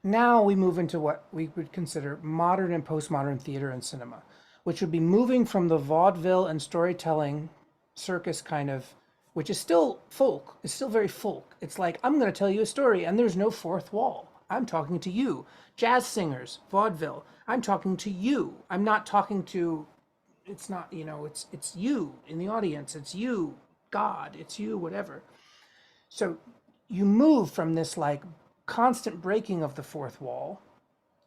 Speaker 1: Now we move into what we would consider modern and postmodern theater and cinema, which would be moving from the vaudeville and storytelling circus kind of, which is still folk. It's still very folk. It's like, I'm going to tell you a story and there's no fourth wall. I'm talking to you. Jazz singers, vaudeville. I'm talking to you. I'm not talking to, it's not, you know, it's you in the audience. It's you, God. It's you, whatever. So you move from this like constant breaking of the fourth wall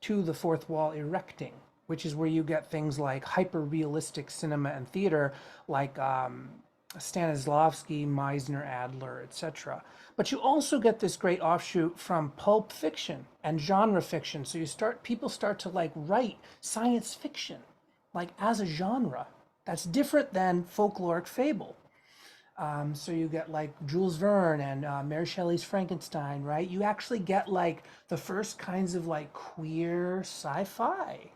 Speaker 1: to the fourth wall erecting, which is where you get things like hyper-realistic cinema and theater, like Stanislavski, Meisner, Adler, etc. But you also get this great offshoot from pulp fiction and genre fiction. So people start to like write science fiction, like as a genre. That's different than folkloric fable. So you get like Jules Verne and Mary Shelley's Frankenstein, right? You actually get like the first kinds of like queer sci-fi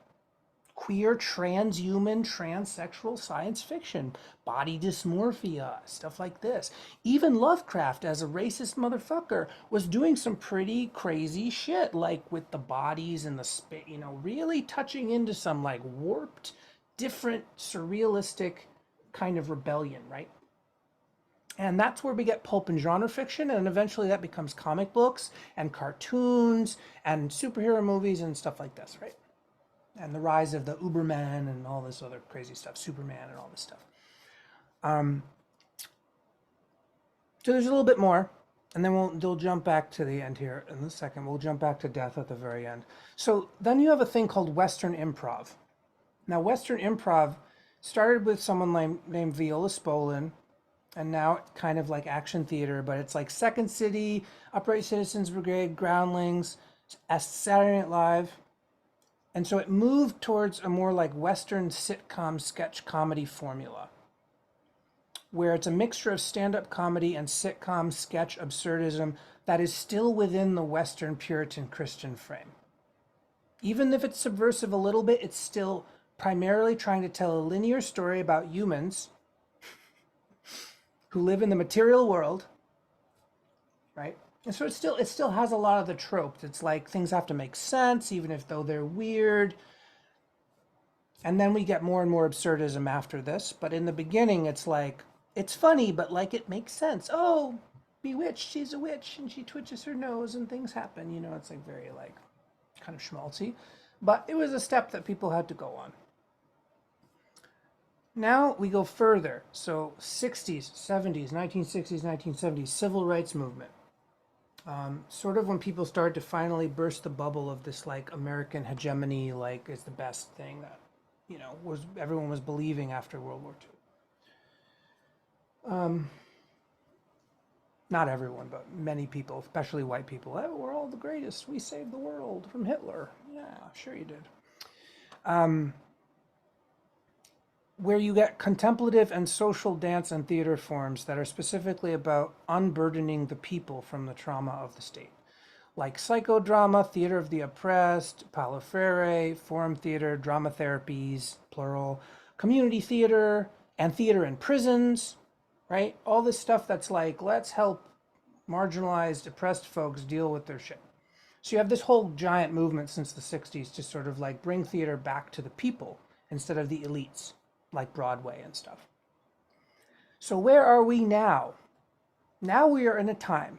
Speaker 1: queer, transhuman, transsexual science fiction, body dysmorphia, stuff like this. Even Lovecraft, as a racist motherfucker, was doing some pretty crazy shit, like with the bodies and the space, really touching into some like warped, different, surrealistic kind of rebellion, right? And that's where we get pulp and genre fiction, and eventually that becomes comic books and cartoons and superhero movies and stuff like this, right? And the rise of the Uberman and all this other crazy stuff, Superman and all this stuff. So there's a little bit more, and then we'll jump back to the end here in a second. We'll jump back to death at the very end. So then you have a thing called Western improv. Now, Western improv started with someone named Viola Spolin, and now kind of like action theater, but it's like Second City, Upright Citizens Brigade, Groundlings, Saturday Night Live. And so it moved towards a more like Western sitcom sketch comedy formula, where it's a mixture of stand-up comedy and sitcom sketch absurdism that is still within the Western Puritan Christian frame. Even if it's subversive a little bit, it's still primarily trying to tell a linear story about humans who live in the material world, right? And so it still has a lot of the tropes. It's like things have to make sense, even if though they're weird. And then we get more and more absurdism after this. But in the beginning, it's like, it's funny, but like it makes sense. Oh, bewitched, she's a witch, and she twitches her nose and things happen. It's like very like kind of schmaltzy. But it was a step that people had to go on. Now we go further. So 60s, 70s, 1960s, 1970s, civil rights movement. Sort of when people started to finally burst the bubble of this like American hegemony, like is the best thing that, everyone was believing after World War II. Not everyone, but many people, especially white people. Oh, we're all the greatest. We saved the world from Hitler. Yeah, sure you did. Where you get contemplative and social dance and theater forms that are specifically about unburdening the people from the trauma of the state. Like psychodrama, theater of the oppressed, Paulo Freire, forum theater, drama therapies, plural, community theater, and theater in prisons, right? All this stuff that's like, let's help marginalized, oppressed folks deal with their shit. So you have this whole giant movement since the 60s to sort of like bring theater back to the people instead of the elites, like Broadway and stuff. So where are we now? Now we are in a time,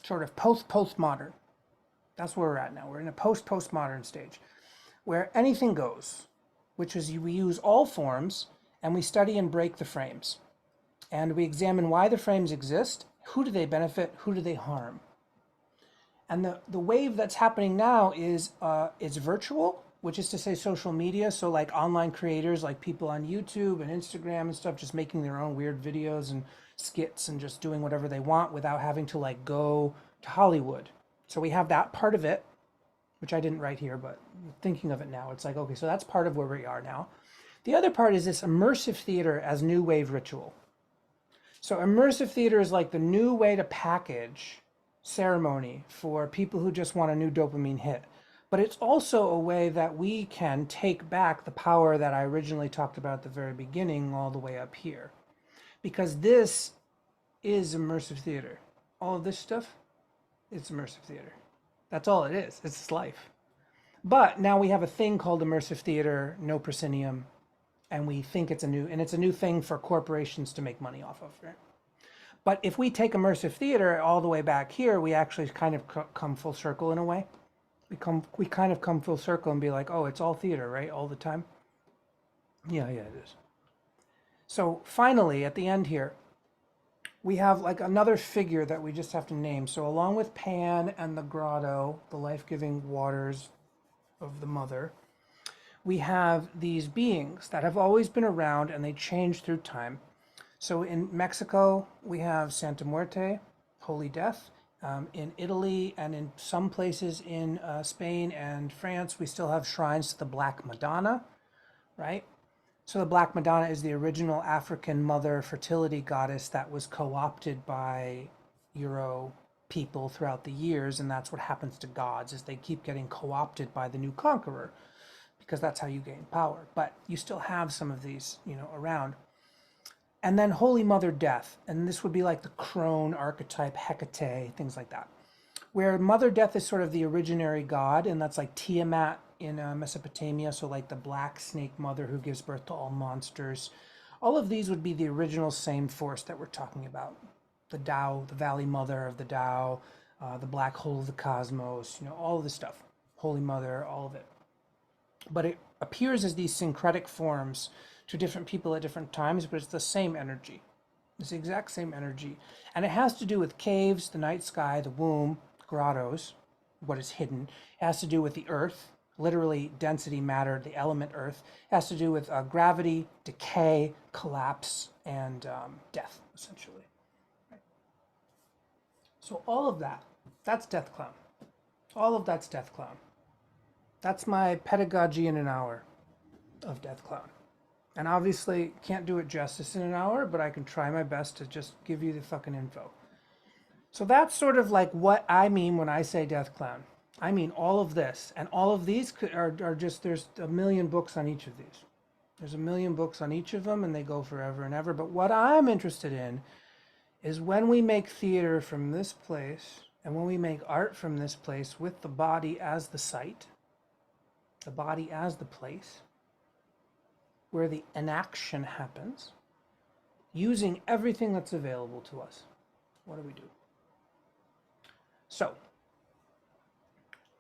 Speaker 1: sort of postmodern. That's where we're at now. We're in a postmodern stage where anything goes, which is we use all forms and we study and break the frames. And we examine why the frames exist, who do they benefit, who do they harm. And the wave that's happening now is it's virtual, which is to say social media. So like online creators, like people on YouTube and Instagram and stuff, just making their own weird videos and skits and just doing whatever they want without having to like go to Hollywood. So we have that part of it, which I didn't write here, but thinking of it now, it's like, okay, so that's part of where we are now. The other part is this immersive theater as new wave ritual. So immersive theater is like the new way to package ceremony for people who just want a new dopamine hit. But it's also a way that we can take back the power that I originally talked about at the very beginning all the way up here. Because this is immersive theater. All of this stuff, it's immersive theater. That's all it is. It's life. But now we have a thing called immersive theater, no proscenium, and we think it's a new thing for corporations to make money off of, right? But if we take immersive theater all the way back here, we actually kind of come full circle in a way. We kind of come full circle and be like, oh, it's all theater, right? All the time. Yeah, it is. So finally, at the end here, we have like another figure that we just have to name. So along with Pan and the grotto, the life-giving waters of the mother, we have these beings that have always been around and they change through time. So in Mexico, we have Santa Muerte, Holy Death. In Italy and in some places in Spain and France, we still have shrines to the Black Madonna, right? So the Black Madonna is the original African mother fertility goddess that was co-opted by Euro people throughout the years, and that's what happens to gods, is they keep getting co-opted by the new conqueror. because that's how you gain power. But you still have some of these, around. And then Holy Mother Death, and this would be like the crone archetype, Hecate, things like that, where Mother Death is sort of the originary god, and that's like Tiamat in Mesopotamia, so like the black snake mother who gives birth to all monsters. All of these would be the original same force that we're talking about. The Tao, the Valley Mother of the Tao, the black hole of the cosmos, all of this stuff. Holy Mother, all of it. But it appears as these syncretic forms to different people at different times, but it's the same energy. It's the exact same energy. And it has to do with caves, the night sky, the womb, grottos, what is hidden. It has to do with the earth, literally density, matter, the element earth. It has to do with gravity, decay, collapse, and death, essentially. Right. So all of that, that's Deathclown. All of that's Deathclown. That's my pedagogy in an hour of Deathclown. And obviously can't do it justice in an hour, but I can try my best to just give you the fucking info. So that's sort of like what I mean when I say Deathclown. I mean all of this. And all of these are just, there's a million books on each of these. There's a million books on each of them, and they go forever and ever. But what I'm interested in is when we make theater from this place, and when we make art from this place with the body as the site, the body as the place, where the enaction happens, using everything that's available to us. What do we do? So,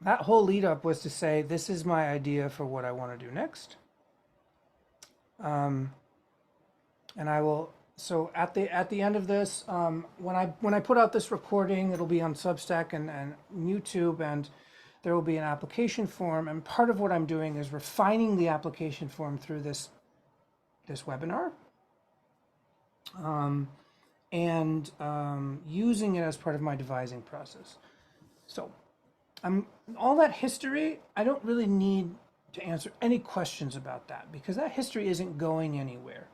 Speaker 1: that whole lead up was to say, this is my idea for what I want to do next. And I will, so at the end of this, when I put out this recording, it'll be on Substack and YouTube, and there will be an application form. And part of what I'm doing is refining the application form through this webinar, and using it as part of my devising process. So all that history, I don't really need to answer any questions about that, because that history isn't going anywhere.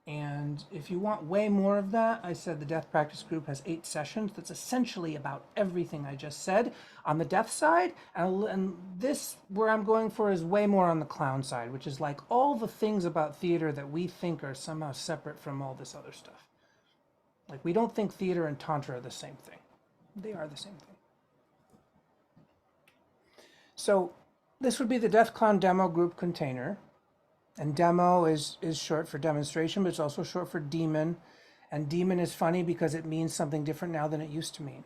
Speaker 1: And if you want way more of that, I said the Death Practice Group has 8 sessions that's essentially about everything I just said on the death side. And this, where I'm going for, is way more on the clown side, which is like all the things about theater that we think are somehow separate from all this other stuff. Like, we don't think theater and Tantra are the same thing. They are the same thing. So this would be the Deathclown Demo Group container. And demo is short for demonstration, but it's also short for demon. And demon is funny because it means something different now than it used to mean.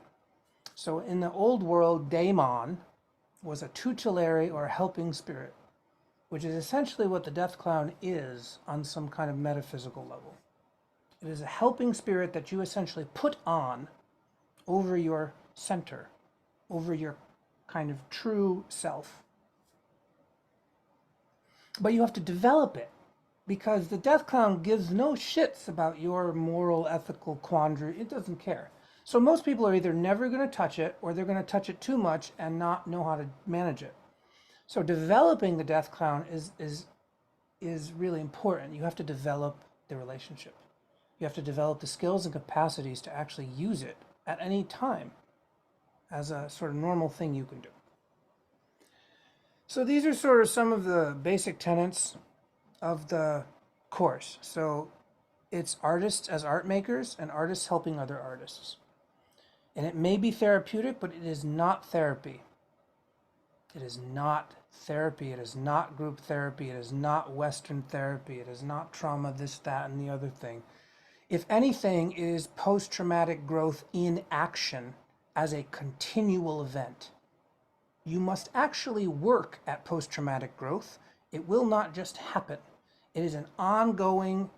Speaker 1: So in the old world, daemon was a tutelary or helping spirit, which is essentially what the Deathclown is on some kind of metaphysical level. It is a helping spirit that you essentially put on over your center, over your kind of true self. But you have to develop it, because the Deathclown gives no shits about your moral, ethical quandary. It doesn't care. So most people are either never going to touch it, or they're going to touch it too much and not know how to manage it. So developing the Deathclown is really important. You have to develop the relationship. You have to develop the skills and capacities to actually use it at any time as a sort of normal thing you can do. So these are sort of some of the basic tenets of the course. So it's artists as art makers and artists helping other artists. And it may be therapeutic, but it is not therapy. It is not therapy. It is not group therapy. It is not Western therapy. It is not trauma, this, that, and the other thing. If anything, it is post-traumatic growth in action as a continual event. You must actually work at post-traumatic growth. It will not just happen. It is an ongoing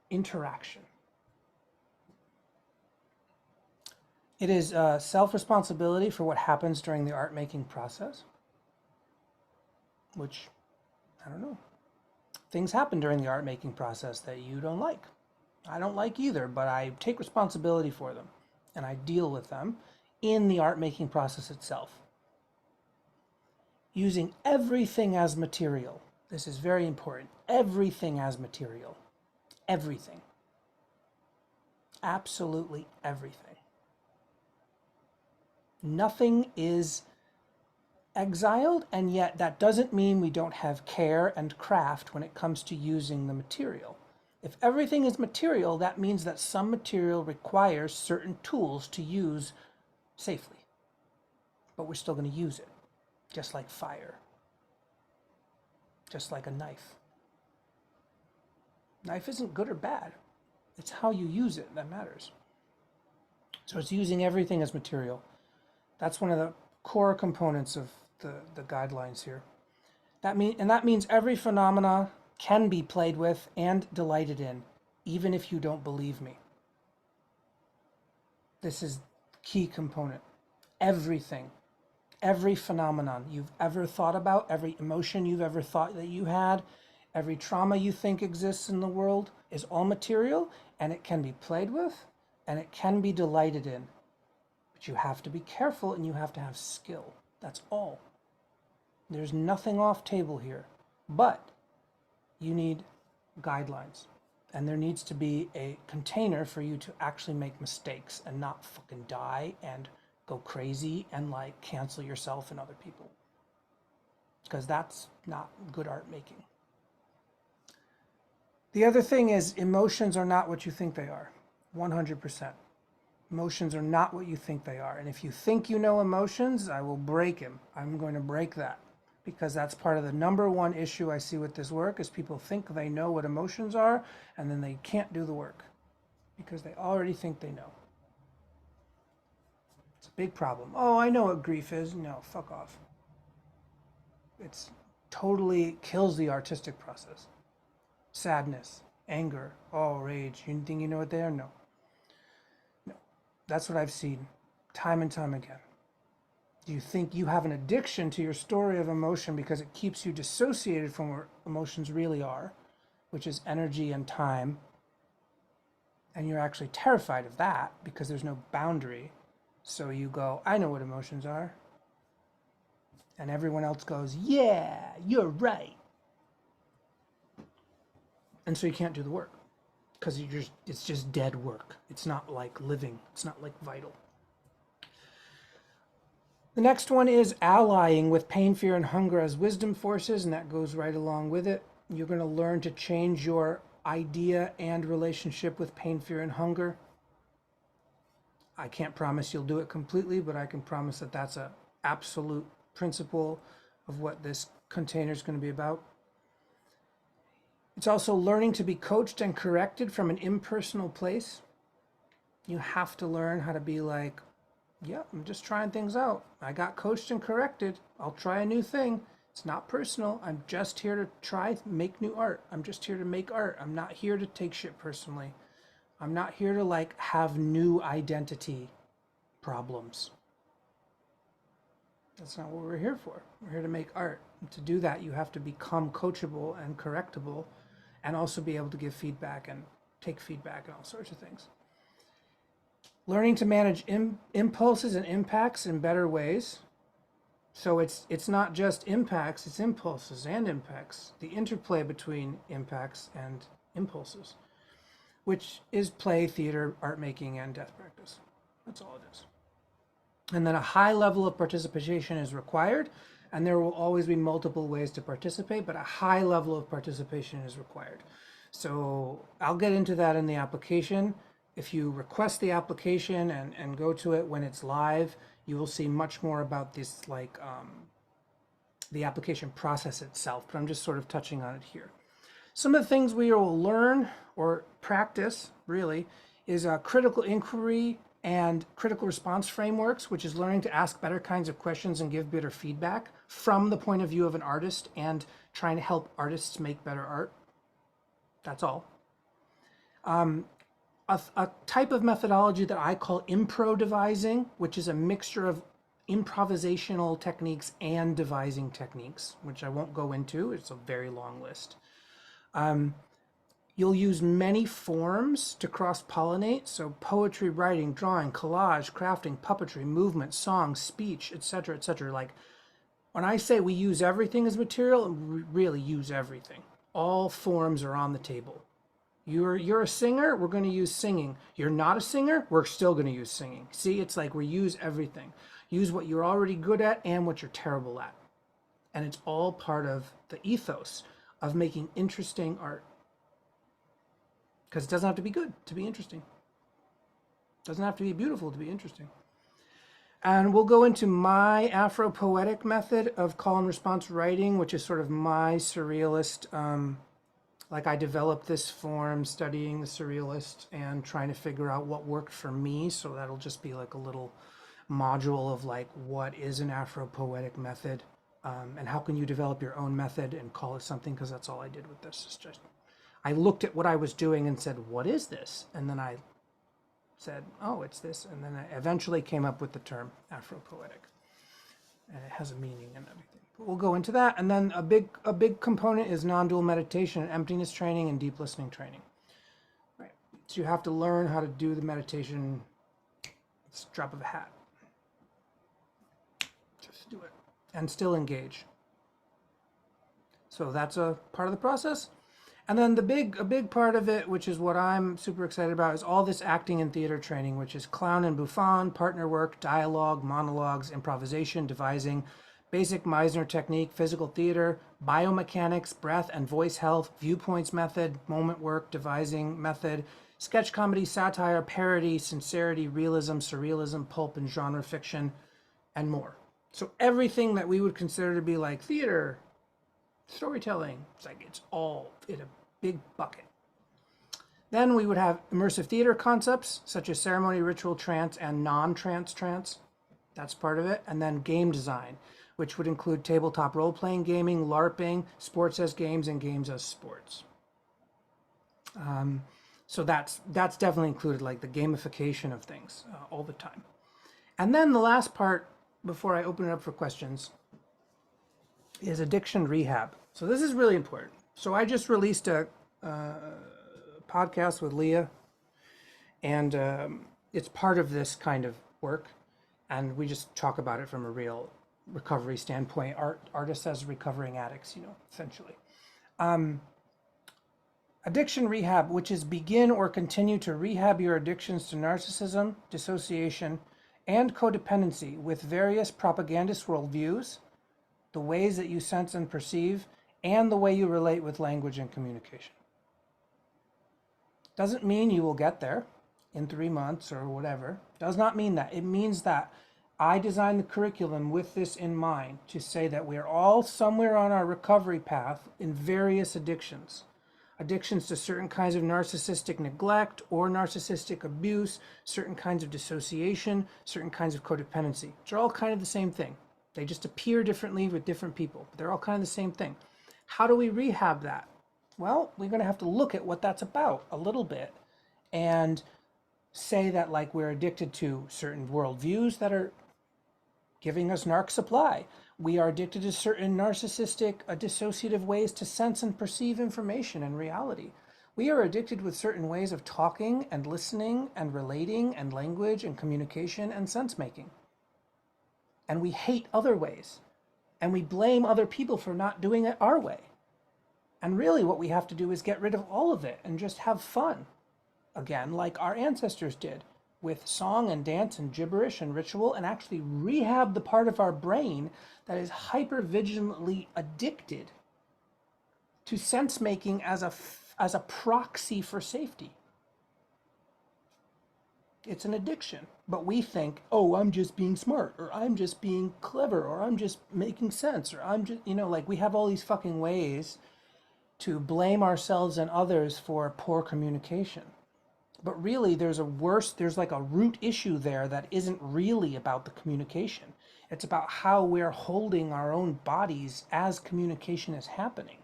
Speaker 1: interaction. It is self-responsibility for what happens during the art-making process, which, I don't know. Things happen during the art-making process that you don't like. I don't like either, but I take responsibility for them, and I deal with them in the art-making process itself. Using everything as material. This is very important. Everything as material. Everything. Absolutely everything. Nothing is exiled, and yet that doesn't mean we don't have care and craft when it comes to using the material. If everything is material, that means that some material requires certain tools to use safely. But we're still going to use it, just like fire, just like a knife. Knife isn't good or bad. It's how you use it that matters. So it's using everything as material. That's one of the core components of the guidelines here. That means every phenomena can be played with and delighted in, even if you don't believe me. This is key component. Everything, every phenomenon you've ever thought about, every emotion you've ever thought that you had, every trauma you think exists in the world is all material, and it can be played with and it can be delighted in. But you have to be careful and you have to have skill. That's all. There's nothing off table here. But you need guidelines. And there needs to be a container for you to actually make mistakes and not fucking die and go crazy and like cancel yourself and other people. Because that's not good art making. The other thing is emotions are not what you think they are. 100%. Emotions are not what you think they are. And if you think you know emotions, I will break him. I'm going to break that. Because that's part of the number one issue I see with this work is people think they know what emotions are and then they can't do the work because they already think they know. It's a big problem. Oh, I know what grief is. No, fuck off. It's totally kills the artistic process. Sadness, anger, rage. You think you know what they are? No. No. That's what I've seen time and time again. Do you think you have an addiction to your story of emotion because it keeps you dissociated from what emotions really are, which is energy and time, and you're actually terrified of that because there's no boundary. So you go, I know what emotions are. And everyone else goes, yeah, you're right. And so you can't do the work because it's just dead work. It's not like living. It's not like vital. The next one is allying with pain, fear, and hunger as wisdom forces, and that goes right along with it. You're going to learn to change your idea and relationship with pain, fear, and hunger. I can't promise you'll do it completely, but I can promise that that's an absolute principle of what this container is going to be about. It's also learning to be coached and corrected from an impersonal place. You have to learn how to be like, yeah, I'm just trying things out. I got coached and corrected. I'll try a new thing. It's not personal. I'm just here to make new art. I'm just here to make art. I'm not here to take shit personally. I'm not here to like have new identity problems. That's not what we're here for. We're here to make art. And to do that, you have to become coachable and correctable and also be able to give feedback and take feedback and all sorts of things. Learning to manage impulses and impacts in better ways. So it's not just impacts, it's impulses and impacts. The interplay between impacts and impulses, which is play, theater, art making, and death practice. That's all it is. And then a high level of participation is required, and there will always be multiple ways to participate, but a high level of participation is required. So I'll get into that in the application. If you request the application and go to it when it's live, you will see much more about this, like the application process itself, but I'm just sort of touching on it here. Some of the things we will learn or practice, really, is critical inquiry and critical response frameworks, which is learning to ask better kinds of questions and give better feedback from the point of view of an artist and trying to help artists make better art. That's all. A type of methodology that I call impro-devising, which is a mixture of improvisational techniques and devising techniques, which I won't go into. It's a very long list. You'll use many forms to cross-pollinate, so poetry, writing, drawing, collage, crafting, puppetry, movement, song, speech, etc., etc. Like, when I say we use everything as material, we really use everything. All forms are on the table. You're a singer, we're going to use singing. You're not a singer, we're still going to use singing. See, it's like we use everything. Use what you're already good at and what you're terrible at. And it's all part of the ethos of making interesting art. Because it doesn't have to be good to be interesting. It doesn't have to be beautiful to be interesting. And we'll go into my Afro-poetic method of call and response writing, which is sort of my surrealist, like I developed this form studying the surrealist and trying to figure out what worked for me. So that'll just be like a little module of like, what is an Afro-poetic method? And how can you develop your own method and call it something? Because that's all I did with this. It's just, I looked at what I was doing and said, what is this? And then I said, oh, it's this. And then I eventually came up with the term Afro-poetic. And it has a meaning and everything. But we'll go into that. And then a big component is non-dual meditation and emptiness training and deep listening training. Right. So you have to learn how to do the meditation. It's a drop of a hat. Just do it. And still engage. So that's a part of the process. And then a big part of it, which is what I'm super excited about, is all this acting and theater training, which is clown and bouffon, partner work, dialogue, monologues, improvisation, devising, basic Meisner technique, physical theater, biomechanics, breath and voice health, viewpoints method, moment work, devising method, sketch comedy, satire, parody, sincerity, realism, surrealism, pulp and genre fiction, and more. So everything that we would consider to be like theater, storytelling, it's all in a big bucket. Then we would have immersive theater concepts such as ceremony, ritual, trance, and non-trance trance. That's part of it. And then game design, which would include tabletop role-playing gaming, LARPing, sports as games, and games as sports. So that's definitely included, like the gamification of things all the time. And then the last part, before I open it up for questions, is addiction rehab. So this is really important. So I just released a podcast with Leah, and it's part of this kind of work, and we just talk about it from a real recovery standpoint. Artists as recovering addicts, essentially. Addiction rehab, which is begin or continue to rehab your addictions to narcissism, dissociation, and codependency with various propagandist worldviews, the ways that you sense and perceive, and the way you relate with language and communication. Doesn't mean you will get there in 3 months or whatever. Does not mean that. It means that I designed the curriculum with this in mind, to say that we are all somewhere on our recovery path in various addictions. Addictions to certain kinds of narcissistic neglect or narcissistic abuse, certain kinds of dissociation, certain kinds of codependency. Which are all kind of the same thing. They just appear differently with different people, but they're all kind of the same thing. How do we rehab that? Well, we're going to have to look at what that's about a little bit and say that like we're addicted to certain worldviews that are giving us narc supply. We are addicted to certain narcissistic, dissociative ways to sense and perceive information and reality. We are addicted with certain ways of talking and listening and relating and language and communication and sense making. And we hate other ways. And we blame other people for not doing it our way. And really what we have to do is get rid of all of it and just have fun. Again, like our ancestors did, with song and dance and gibberish and ritual, and actually rehab the part of our brain that is hyper-vigilantly addicted to sense-making as a proxy for safety. It's an addiction. But we think, oh, I'm just being smart, or I'm just being clever, or I'm just making sense, or I'm just, like we have all these fucking ways to blame ourselves and others for poor communication. But really, there's like a root issue there that isn't really about the communication. It's about how we're holding our own bodies as communication is happening.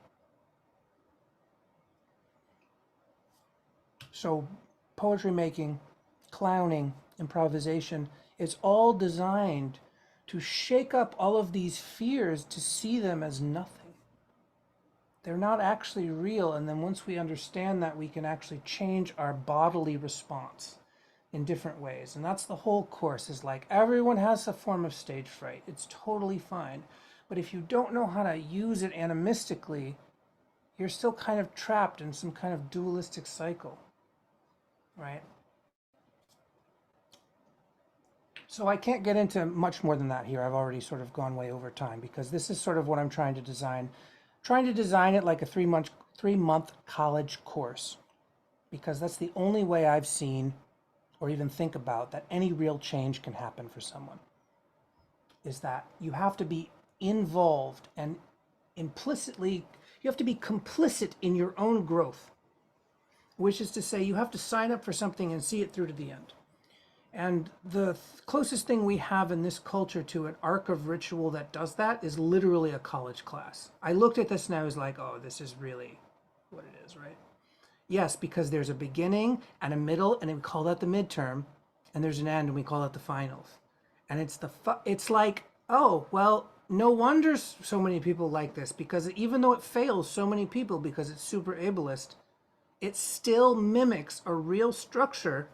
Speaker 1: So poetry making, clowning, improvisation, it's all designed to shake up all of these fears, to see them as nothing. They're not actually real, and then once we understand that, we can actually change our bodily response in different ways. And that's the whole course, is like everyone has a form of stage fright. It's totally fine. But if you don't know how to use it animistically, you're still kind of trapped in some kind of dualistic cycle, right? So I can't get into much more than that here. I've already sort of gone way over time because this is sort of what I'm trying to design. Trying to design it like a 3-month college course because that's the only way I've seen or even think about that any real change can happen for someone. Is that you have to be involved and implicitly, you have to be complicit in your own growth, which is to say you have to sign up for something and see it through to the end. And the closest thing we have in this culture to an arc of ritual that does that is literally a college class. I looked at this and I was like, oh, this is really what it is, right? Yes, because there's a beginning and a middle, and we call that the midterm, and there's an end, and we call it the finals. And it's like, oh, well, no wonder so many people like this, because even though it fails so many people because it's super ableist, it still mimics a real structure,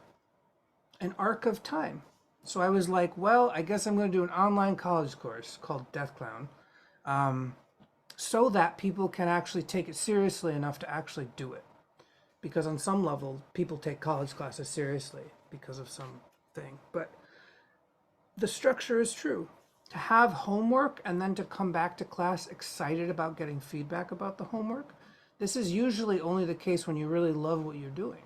Speaker 1: an arc of time. So I was like, well, I guess I'm going to do an online college course called Deathclown, so that people can actually take it seriously enough to actually do it. Because on some level, people take college classes seriously because of something. But the structure is true. To have homework and then to come back to class excited about getting feedback about the homework, this is usually only the case when you really love what you're doing.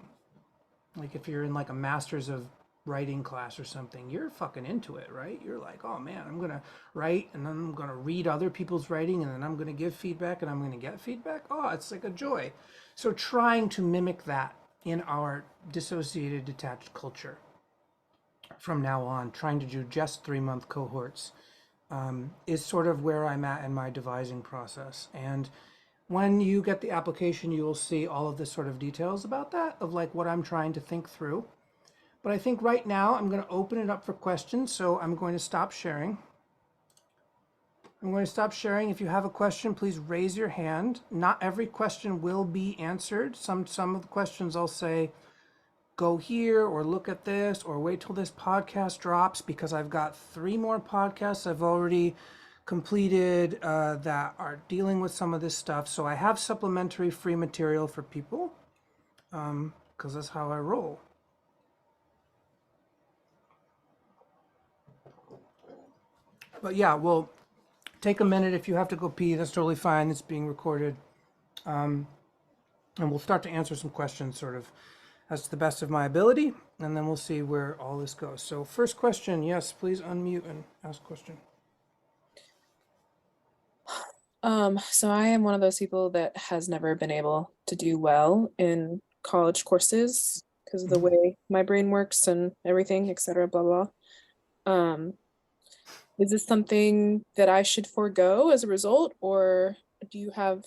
Speaker 1: Like if you're in like a master's of writing class or something, you're fucking into it, right? You're like, oh man, I'm gonna write and then I'm gonna read other people's writing and then I'm gonna give feedback and I'm gonna get feedback. Oh, it's like a joy. So trying to mimic that in our dissociated, detached culture from now on, trying to do just 3-month cohorts, is sort of where I'm at in my devising process. And when you get the application, you will see all of the sort of details about that, of like what I'm trying to think through. But I think right now I'm going to open it up for questions. So I'm going to stop sharing. I'm going to stop sharing. If you have a question, please raise your hand. Not every question will be answered. Some of the questions I'll say, go here or look at this or wait till this podcast drops, because I've got 3 more podcasts I've already completed that are dealing with some of this stuff. So I have supplementary free material for people because that's how I roll. But yeah, we'll take a minute. If you have to go pee, that's totally fine. It's being recorded. And we'll start to answer some questions sort of as to the best of my ability, and then we'll see where all this goes. So first question, yes, please unmute and ask a question.
Speaker 2: So I am one of those people that has never been able to do well in college courses because of the way my brain works and everything, etc. Blah blah. Is this something that I should forego as a result, or do you have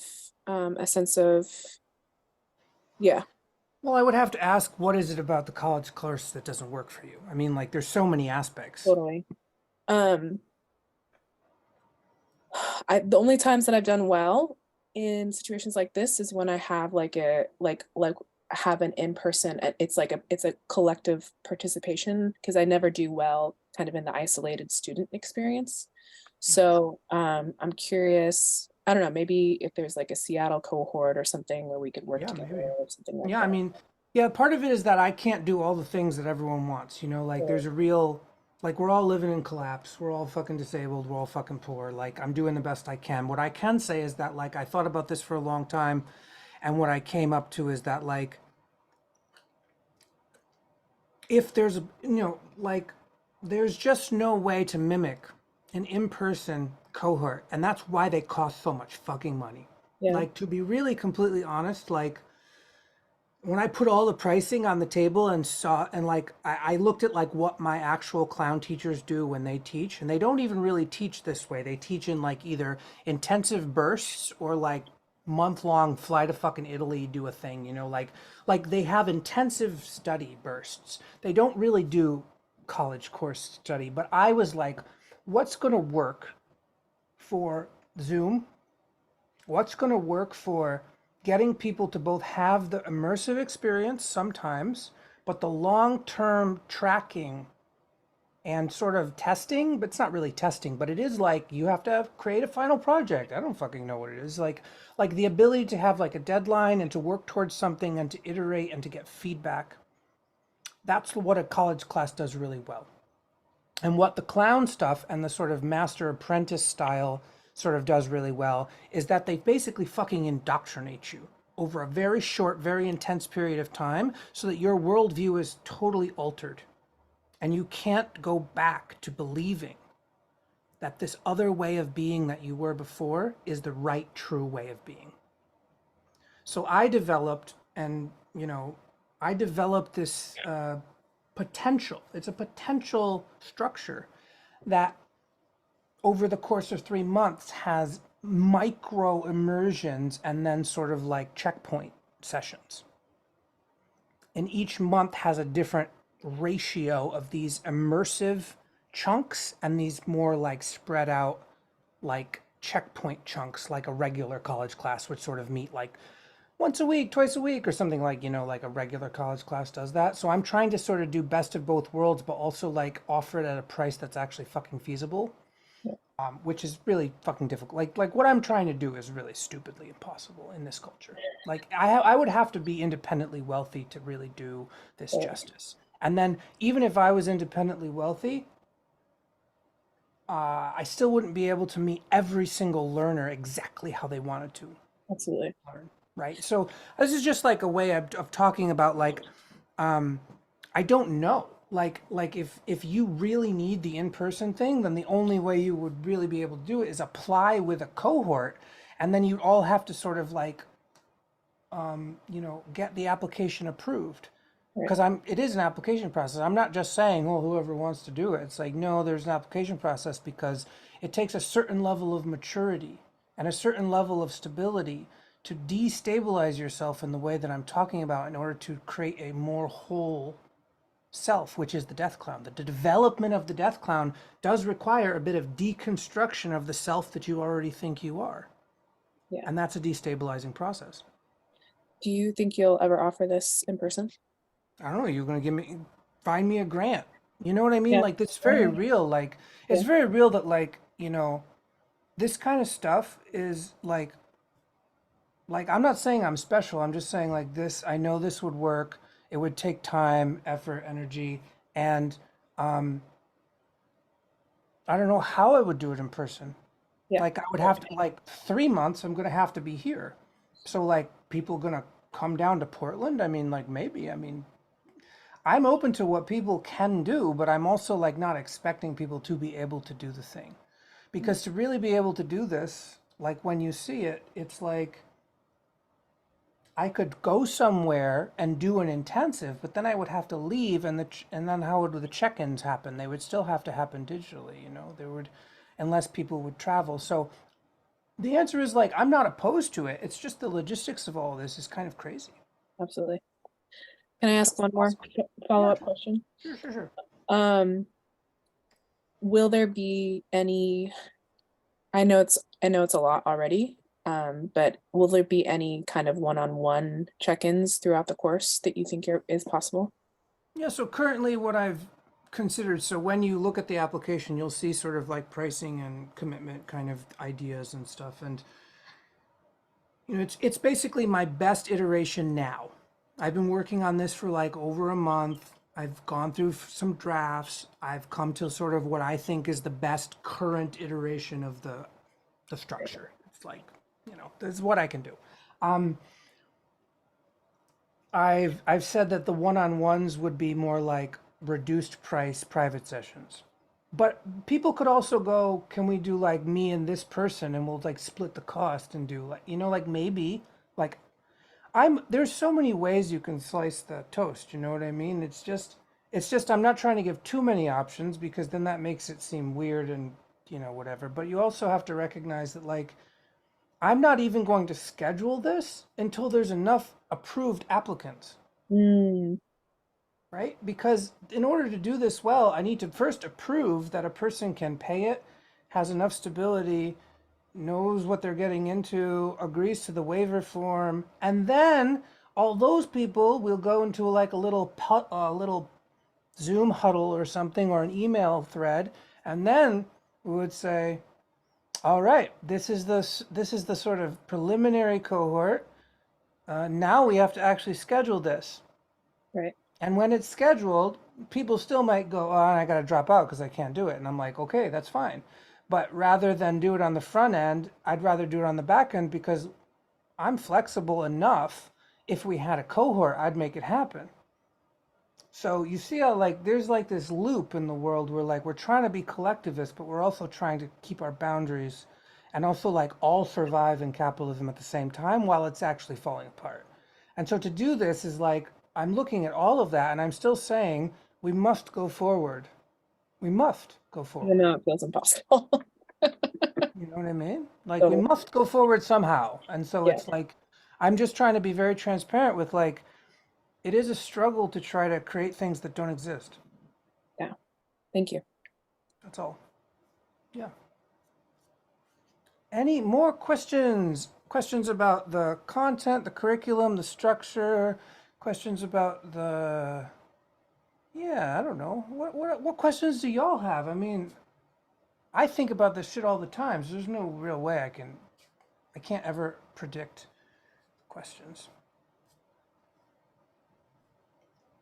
Speaker 2: a sense of, yeah?
Speaker 1: Well, I would have to ask, what is it about the college course that doesn't work for you? I mean, like, there's so many aspects.
Speaker 2: Totally. The only times that I've done well in situations like this is when I have like have an in-person, it's a collective participation, because I never do well kind of in the isolated student experience. So I'm curious, I don't know, maybe if there's like a Seattle cohort or something where we could work together
Speaker 1: maybe.
Speaker 2: or something like
Speaker 1: Yeah,
Speaker 2: that.
Speaker 1: I mean, yeah, part of it is that I can't do all the things that everyone wants, like there's a real, like we're all living in collapse. We're all fucking disabled. We're all fucking poor. Like I'm doing the best I can. What I can say is that like I thought about this for a long time, and what I came up to is that like if there's like there's just no way to mimic an in-person cohort, and that's why they cost so much fucking money.
Speaker 2: Yeah.
Speaker 1: Like to be really completely honest, like when I put all the pricing on the table and saw, and like I looked at like what my actual clown teachers do when they teach, and they don't even really teach this way. They teach in like either intensive bursts or like month-long fly to fucking Italy, do a thing, like they have intensive study bursts. They don't really do college course study. But I was like, what's going to work for Zoom? What's going to work for getting people to both have the immersive experience sometimes, but the long-term tracking and sort of testing, but it's not really testing, but it is like you have to create a final project. I don't fucking know what it is. Like the ability to have like a deadline and to work towards something and to iterate and to get feedback. That's what a college class does really well. And what the clown stuff and the sort of master apprentice style sort of does really well is that they basically fucking indoctrinate you over a very short, very intense period of time so that your worldview is totally altered. And you can't go back to believing that this other way of being that you were before is the right, true way of being. So I developed, and I developed this potential. It's a potential structure that over the course of 3 months has micro immersions and then sort of like checkpoint sessions. And each month has a different ratio of these immersive chunks and these more like spread out like checkpoint chunks, like a regular college class would sort of meet like once a week, twice a week, or something like, like a regular college class does that. So I'm trying to sort of do best of both worlds, but also like offer it at a price that's actually fucking feasible,
Speaker 2: Yeah,
Speaker 1: which is really fucking difficult. Like what I'm trying to do is really stupidly impossible in this culture. Like I would have to be independently wealthy to really do this
Speaker 2: yeah,
Speaker 1: justice. And then even if I was independently wealthy, I still wouldn't be able to meet every single learner exactly how they wanted to
Speaker 2: absolutely.
Speaker 1: learn, right? So this is just like a way of talking about like um, I don't know. Like if you really need the in-person thing, then the only way you would really be able to do it is apply with a cohort, and then you'd all have to sort of like get the application approved.
Speaker 2: Right.
Speaker 1: Because it is an application process. I'm not just saying, oh, whoever wants to do it. It's like, no, there's an application process because it takes a certain level of maturity and a certain level of stability to destabilize yourself in the way that I'm talking about in order to create a more whole self, which is the death clown. The development of the death clown does require a bit of deconstruction of the self that you already think you are.
Speaker 2: Yeah.
Speaker 1: And that's a destabilizing process.
Speaker 2: Do you think you'll ever offer this in person?
Speaker 1: I don't know, you're going to find me a grant. You know what I mean?
Speaker 2: Yeah.
Speaker 1: Like, it's very real. Like, it's
Speaker 2: Yeah.
Speaker 1: very real that, like, this kind of stuff is like, I'm not saying I'm special. I'm just saying, like, this, I know this would work. It would take time, effort, energy. And I don't know how I would do it in person.
Speaker 2: Yeah.
Speaker 1: Like, I would have to, like, 3 months, I'm going to have to be here. So, like, people going to come down to Portland? I mean, like, maybe. I mean, I'm open to what people can do, but I'm also like not expecting people to be able to do the thing. Because to really be able to do this, like when you see it, it's like I could go somewhere and do an intensive, but then I would have to leave and and then how would the check-ins happen? They would still have to happen digitally, There would unless people would travel. So the answer is like I'm not opposed to it. It's just the logistics of all this is kind of crazy.
Speaker 2: Absolutely. Can I ask one more
Speaker 1: Yeah,
Speaker 2: follow-up question?
Speaker 1: sure.
Speaker 2: Um, will there be any, I know it's a lot already, but will there be any kind of one-on-one check-ins throughout the course that you think is possible?
Speaker 1: Yeah, so currently what I've considered, so when you look at the application, you'll see sort of like pricing and commitment kind of ideas and stuff. And it's basically my best iteration now. I've been working on this for like over a month. I've gone through some drafts. I've come to sort of what I think is the best current iteration of the structure. It's like, this is what I can do. I've said that the one-on-ones would be more like reduced price private sessions. But people could also go, can we do like me and this person and we'll like split the cost and do like, like maybe like there's so many ways you can slice the toast, you know what I mean? It's just I'm not trying to give too many options because then that makes it seem weird and whatever. But you also have to recognize that like I'm not even going to schedule this until there's enough approved applicants,
Speaker 2: Mm,
Speaker 1: right? Because in order to do this well, I need to first approve that a person can pay it, has enough stability, knows what they're getting into, agrees to the waiver form, and then all those people will go into like a little Zoom huddle or something or an email thread, and then we would say, all right, this is the sort of preliminary cohort. Now we have to actually schedule this.
Speaker 2: right.
Speaker 1: And when it's scheduled, people still might go, oh, I got to drop out because I can't do it. And I'm like, okay, that's fine. But rather than do it on the front end, I'd rather do it on the back end because I'm flexible enough. If we had a cohort, I'd make it happen. So you see how like there's like this loop in the world where like we're trying to be collectivist, but we're also trying to keep our boundaries and also like all survive in capitalism at the same time while it's actually falling apart. And so to do this is like I'm looking at all of that and I'm still saying we must go forward. We must go
Speaker 2: Even
Speaker 1: forward.
Speaker 2: though it feels impossible.
Speaker 1: You know what I mean? Like we
Speaker 2: So
Speaker 1: must go forward somehow. And so
Speaker 2: yeah,
Speaker 1: it's like I'm just trying to be very transparent with like it is a struggle to try to create things that don't exist.
Speaker 2: yeah. Thank you.
Speaker 1: That's all. Yeah. Any more questions? Questions about the content, the curriculum, the structure, questions about the yeah, I don't know. What questions do y'all have? I mean, I think about this shit all the time. So there's no real way I can't ever predict questions.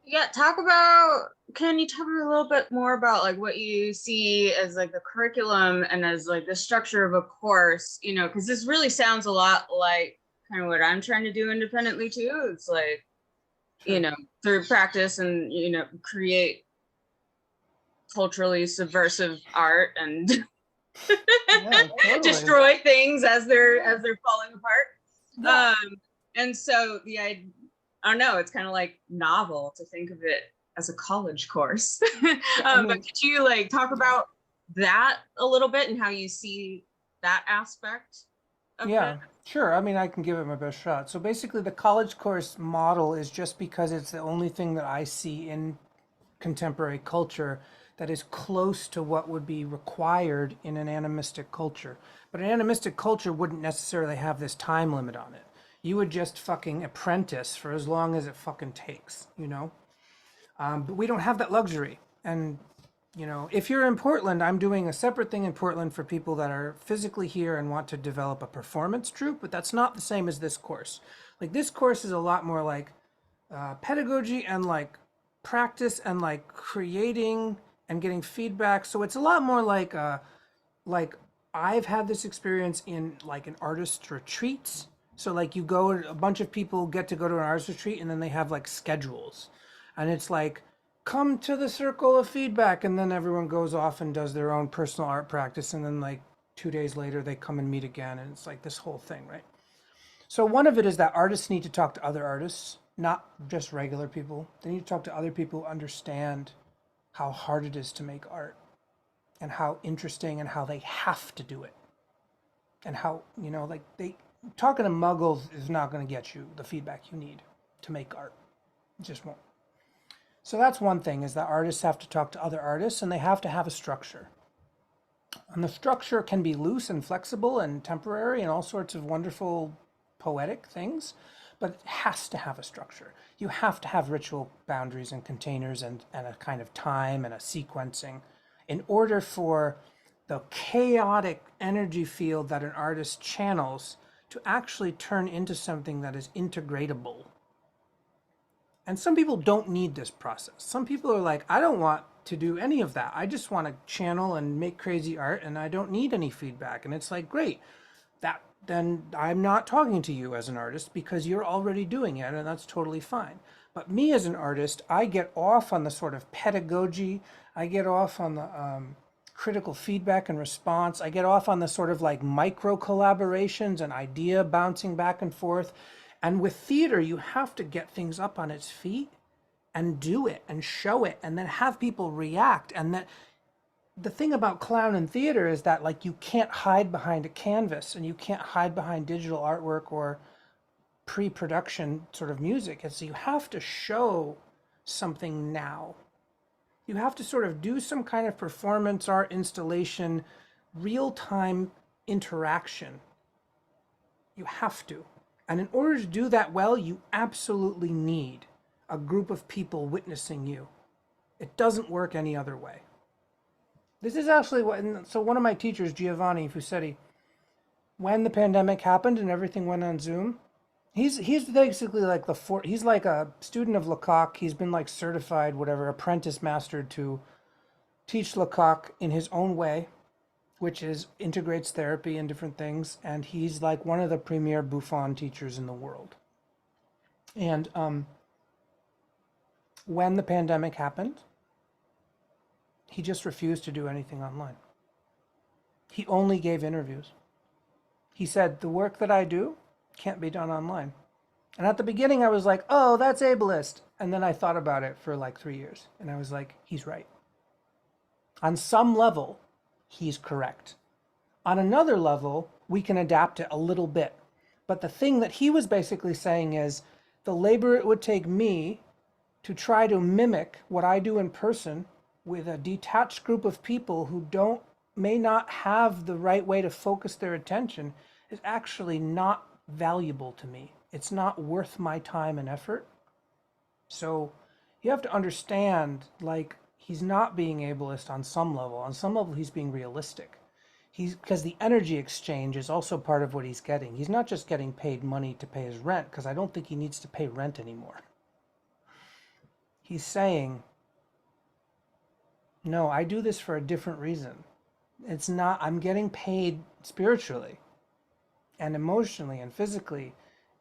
Speaker 3: Yeah, can you talk a little bit more about like what you see as like the curriculum and as like the structure of a course, because this really sounds a lot like kind of what I'm trying to do independently too. It's like,
Speaker 1: Sure.
Speaker 3: through practice and, create culturally subversive art and
Speaker 1: Yeah, totally.
Speaker 3: destroy things as they're
Speaker 1: Yeah.
Speaker 3: falling apart.
Speaker 1: Yeah.
Speaker 3: And so I don't know, it's kind of like novel to think of it as a college course.
Speaker 1: I
Speaker 3: But
Speaker 1: mean,
Speaker 3: could you like talk about that a little bit and how you see that aspect of it?
Speaker 1: yeah, sure. I mean, I can give it my best shot. So basically, the college course model is just because it's the only thing that I see in contemporary culture that is close to what would be required in an animistic culture. But an animistic culture wouldn't necessarily have this time limit on it. You would just fucking apprentice for as long as it fucking takes, you know? But we don't have that luxury. And, you know, if you're in Portland, I'm doing a separate thing in Portland for people that are physically here and want to develop a performance troupe, but that's not the same as this course. Like, this course is a lot more like pedagogy and like practice and like creating and getting feedback. So it's a lot more like I've had this experience in like an artist retreats. So like you go, a bunch of people get to go to an artist retreat and then they have like schedules, and it's like come to the circle of feedback, and then everyone goes off and does their own personal art practice, and then like 2 days later they come and meet again, and it's like this whole thing, right? So one of it is that artists need to talk to other artists, not just regular people. They need to talk to other people who understand how hard it is to make art and how interesting and how they have to do it. And how, you know, like they talking to muggles is not going to get you the feedback you need to make art. It just won't. So that's one thing is that artists have to talk to other artists and they have to have a structure. And the structure can be loose and flexible and temporary and all sorts of wonderful poetic things, but it has to have a structure. You have to have ritual boundaries and containers and a kind of time and a sequencing in order for the chaotic energy field that an artist channels to actually turn into something that is integratable. And some people don't need this process. Some people are like, I don't want to do any of that. I just want to channel and make crazy art and I don't need any feedback. And it's like, great. That then I'm not talking to you as an artist because you're already doing it and that's totally fine. But me as an artist, I get off on the sort of pedagogy. I get off on the critical feedback and response. I get off on the sort of like micro collaborations and idea bouncing back and forth. And with theater, you have to get things up on its feet and do it and show it and then have people react. And that the thing about clown and theater is that like you can't hide behind a canvas and you can't hide behind digital artwork or pre-production sort of music. It's you have to show something now. You have to sort of do some kind of performance art installation, real-time interaction. You have to. And in order to do that well, you absolutely need a group of people witnessing you. It doesn't work any other way. This is actually what, so one of my teachers, Giovanni Fusetti, when the pandemic happened and everything went on Zoom, He's basically like he's like a student of Lecoq. He's been like certified, whatever, apprentice mastered to teach Lecoq in his own way, which is integrates therapy and different things. And he's like one of the premier Buffon teachers in the world. And when the pandemic happened, he just refused to do anything online. He only gave interviews. He said, the work that I do can't be done online. And at the beginning, I was like, oh, that's ableist. And then I thought about it for like 3 years. And I was like, he's right. On some level, he's correct. On another level, we can adapt it a little bit. But the thing that he was basically saying is the labor it would take me to try to mimic what I do in person with a detached group of people who may not have the right way to focus their attention is actually not valuable to me. It's not worth my time and effort. So you have to understand, like, he's not being ableist on some level. On some level, he's being realistic. Because the energy exchange is also part of what he's getting. He's not just getting paid money to pay his rent, because I don't think he needs to pay rent anymore. He's saying, no, I do this for a different reason. It's not, I'm getting paid spiritually and emotionally and physically.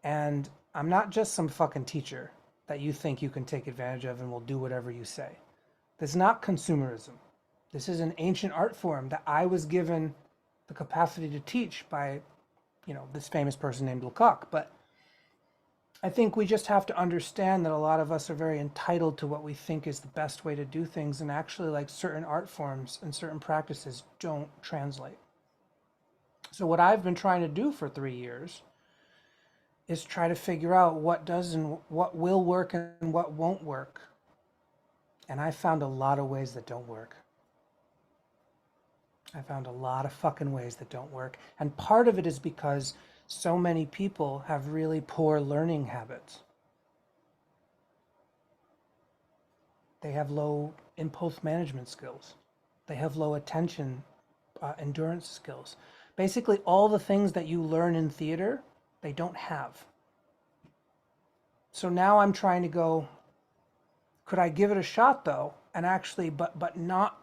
Speaker 1: And I'm not just some fucking teacher that you think you can take advantage of and will do whatever you say. This is not consumerism. This is an ancient art form that I was given the capacity to teach by, this famous person named Lecoq. But I think we just have to understand that a lot of us are very entitled to what we think is the best way to do things, and actually, like, certain art forms and certain practices don't translate. So what I've been trying to do for 3 years is try to figure out what does and what will work and what won't work. And I found a lot of ways that don't work. I found a lot of fucking ways that don't work. And part of it is because so many people have really poor learning habits. They have low impulse management skills. They have low attention, endurance skills. Basically, all the things that you learn in theater, they don't have. So now I'm trying to go, could I give it a shot though? And actually, but not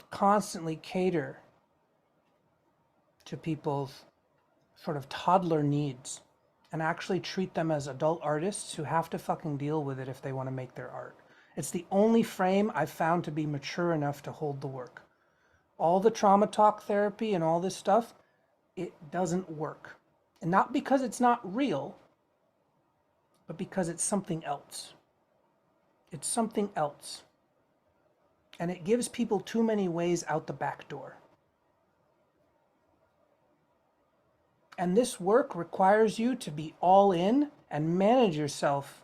Speaker 1: constantly cater to people's sort of toddler needs, and actually treat them as adult artists who have to fucking deal with it if they want to make their art. It's the only frame I've found to be mature enough to hold the work. All the trauma talk therapy and all this stuff, it doesn't work. And not because it's not real, but because it's something else. It's something else. And it gives people too many ways out the back door. And this work requires you to be all in and manage yourself.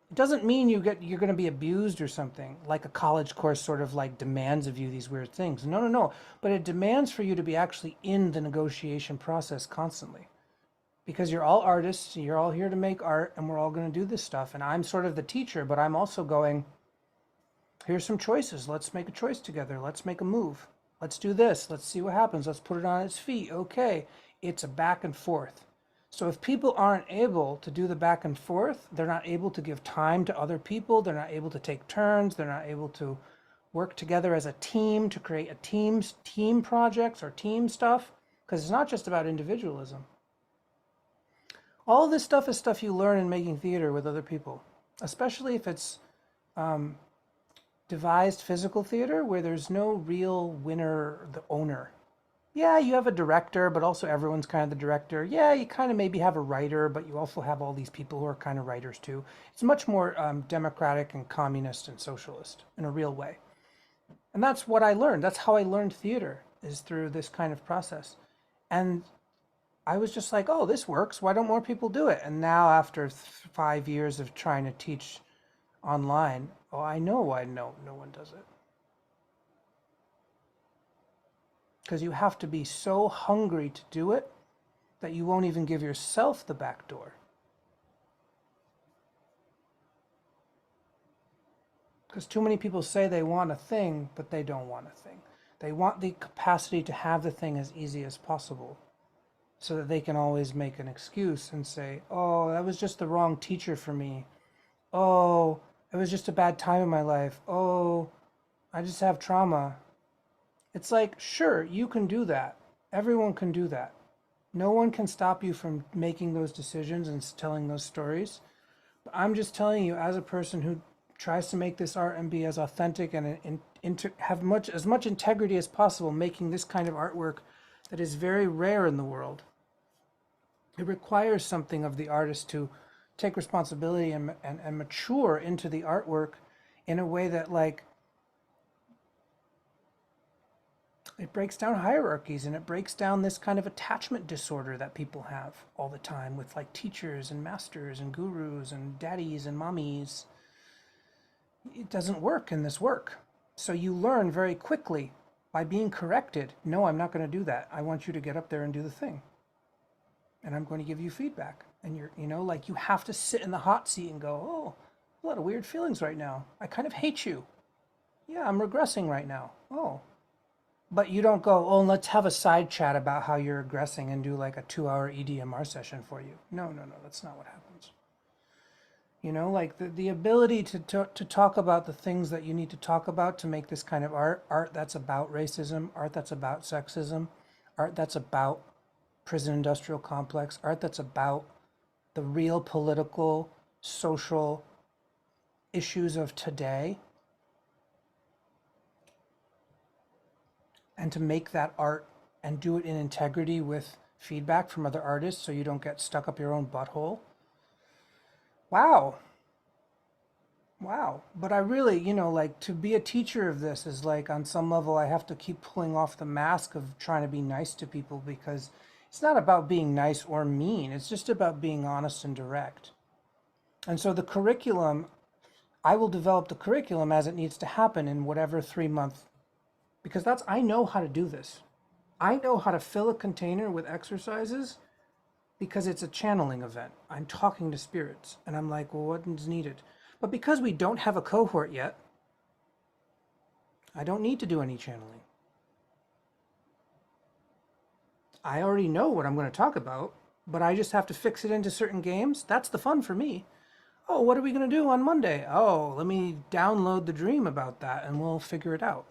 Speaker 1: It doesn't mean you're going to be abused or something, like a college course sort of like demands of you these weird things. No. But it demands for you to be actually in the negotiation process constantly. Because you're all artists, you're all here to make art, and we're all going to do this stuff. And I'm sort of the teacher, but I'm also going, here's some choices. Let's make a choice together. Let's make a move. Let's do this. Let's see what happens. Let's put it on its feet. Okay. It's a back and forth. So if people aren't able to do the back and forth, they're not able to give time to other people. They're not able to take turns. They're not able to work together as a team to create team projects or team stuff. Because it's not just about individualism. All of this stuff is stuff you learn in making theater with other people, especially if it's devised physical theater where there's no real winner, the owner. Yeah, you have a director, but also everyone's kind of the director. Yeah, you kind of maybe have a writer, but you also have all these people who are kind of writers too. It's much more democratic and communist and socialist in a real way. And that's what I learned. That's how I learned theater, is through this kind of process. And I was just like, oh, this works. Why don't more people do it? And now after 5 years of trying to teach online, oh, I know why no one does it. Because you have to be so hungry to do it that you won't even give yourself the back door. Because too many people say they want a thing, but they don't want a thing. They want the capacity to have the thing as easy as possible. so that they can always make an excuse and say, oh, that was just the wrong teacher for me. Oh, it was just a bad time in my life. Oh, I just have trauma. It's like, sure, you can do that. Everyone can do that. No one can stop you from making those decisions and telling those stories. But I'm just telling you, as a person who tries to make this art and be as authentic and have as much integrity as possible, making this kind of artwork that is very rare in the world. It requires something of the artist to take responsibility and mature into the artwork in a way that, like, it breaks down hierarchies and it breaks down this kind of attachment disorder that people have all the time with, like, teachers and masters and gurus and daddies and mommies. It doesn't work in this work. So you learn very quickly by being corrected. No, I'm not going to do that. I want you to get up there and do the thing. And I'm going to give you feedback. And you have to sit in the hot seat and go, oh, a lot of weird feelings right now. I kind of hate you. Yeah, I'm regressing right now. Oh. But you don't go, oh, let's have a side chat about how you're regressing and do like a 2-hour EDMR session for you. No, that's not what happens. Like the ability to talk about the things that you need to talk about to make this kind of art that's about racism, art that's about sexism, art that's about prison industrial complex, art that's about the real political, social issues of today, and to make that art and do it in integrity with feedback from other artists so you don't get stuck up your own butthole. Wow. But I really, like, to be a teacher of this is like, on some level, I have to keep pulling off the mask of trying to be nice to people, because it's not about being nice or mean. It's just about being honest and direct. And so the curriculum, I will develop the curriculum as it needs to happen in whatever 3-month, because I know how to do this. I know how to fill a container with exercises because it's a channeling event. I'm talking to spirits and I'm like, well, what is needed? But because we don't have a cohort yet, I don't need to do any channeling. I already know what I'm going to talk about, but I just have to fix it into certain games. That's the fun for me. Oh, what are we going to do on Monday? Oh, let me download the dream about that and we'll figure it out.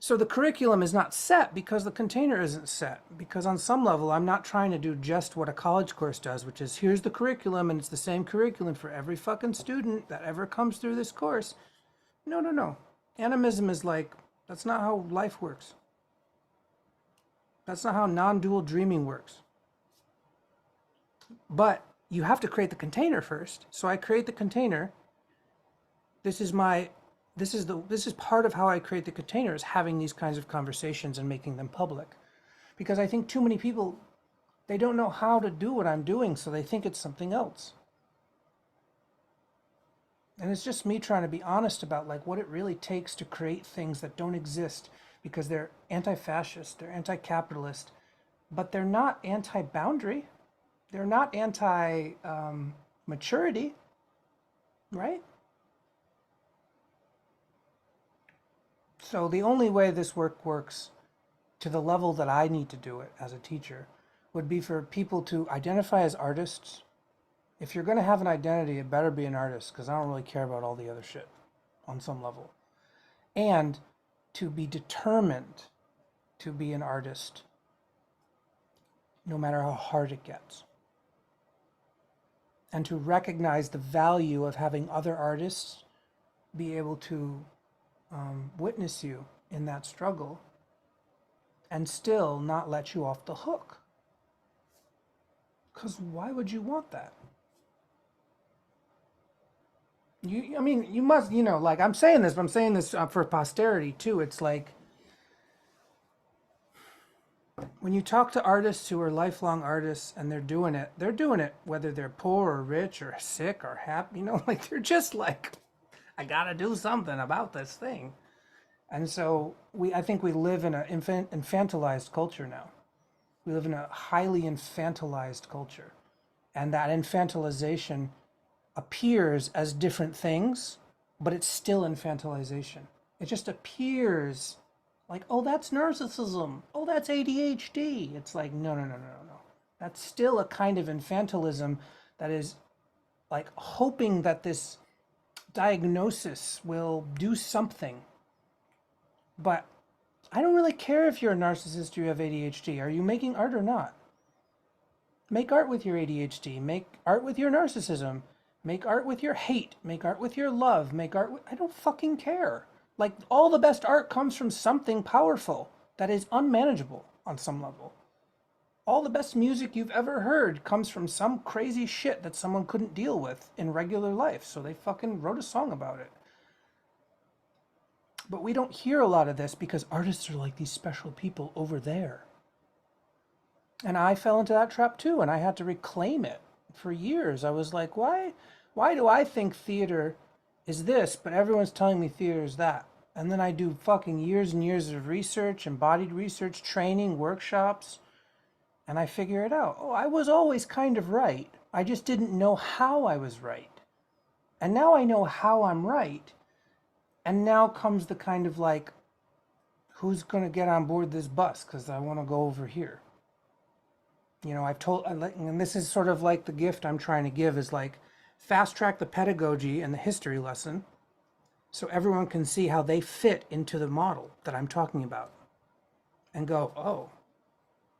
Speaker 1: So the curriculum is not set because the container isn't set. Because on some level, I'm not trying to do just what a college course does, which is, here's the curriculum and it's the same curriculum for every fucking student that ever comes through this course. No. Animism is like, that's not how life works. That's not how non-dual dreaming works. But you have to create the container first. So I create the container. This is part of how I create the container, is having these kinds of conversations and making them public. Because I think too many people, they don't know how to do what I'm doing, so they think it's something else. And it's just me trying to be honest about, like, what it really takes to create things that don't exist, because they're anti-fascist, they're anti-capitalist, but they're not anti-boundary. They're not anti-maturity, right? So the only way this work works to the level that I need to do it as a teacher would be for people to identify as artists. If you're going to have an identity, it better be an artist, because I don't really care about all the other shit on some level. And to be determined to be an artist, no matter how hard it gets. And to recognize the value of having other artists be able to witness you in that struggle and still not let you off the hook. Because why would you want that? You must, like, I'm saying this, but I'm saying this for posterity too. It's like, when you talk to artists who are lifelong artists and they're doing it whether they're poor or rich or sick or happy, like, they're just like, I gotta do something about this thing. And so I think we live in an infantilized culture now. We live in a highly infantilized culture. And that infantilization appears as different things, but it's still infantilization. It just appears like, oh, that's narcissism. Oh, that's ADHD. It's like, no. That's still a kind of infantilism that is like hoping that this diagnosis will do something. But I don't really care if you're a narcissist or you have ADHD. Are you making art or not? Make art with your ADHD. Make art with your narcissism. Make art with your hate. Make art with your love. Make art with... I don't fucking care. Like, all the best art comes from something powerful that is unmanageable on some level. All the best music you've ever heard comes from some crazy shit that someone couldn't deal with in regular life, so they fucking wrote a song about it. But we don't hear a lot of this because artists are like these special people over there. And I fell into that trap too, and I had to reclaim it for years. I was like, why do I think theater is this, but everyone's telling me theater is that? And then I do fucking years and years of research, embodied research, training, workshops, and I figure it out. Oh, I was always kind of right. I just didn't know how I was right. And now I know how I'm right. And now comes the kind of like, who's going to get on board this bus? Because I want to go over here. You know, and this is sort of like the gift I'm trying to give is like fast track the pedagogy and the history lesson so everyone can see how they fit into the model that I'm talking about and go, oh.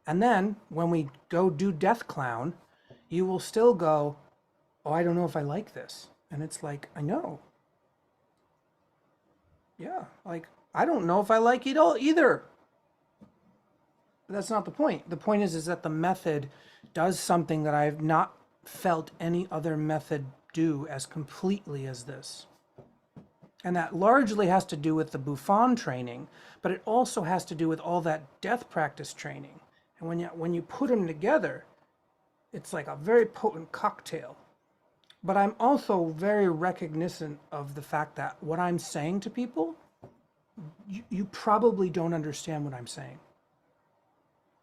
Speaker 1: And then when we go do Deathclown, you will still go, oh, I don't know if I like this. And it's like, I know. Yeah, like, I don't know if I like it all either. But that's not the point. The point is that the method does something that I've not felt any other method do as completely as this. And that largely has to do with the Buffon training, but it also has to do with all that death practice training. And when you put them together, it's like a very potent cocktail. But I'm also very recognizant of the fact that what I'm saying to people, you probably don't understand what I'm saying.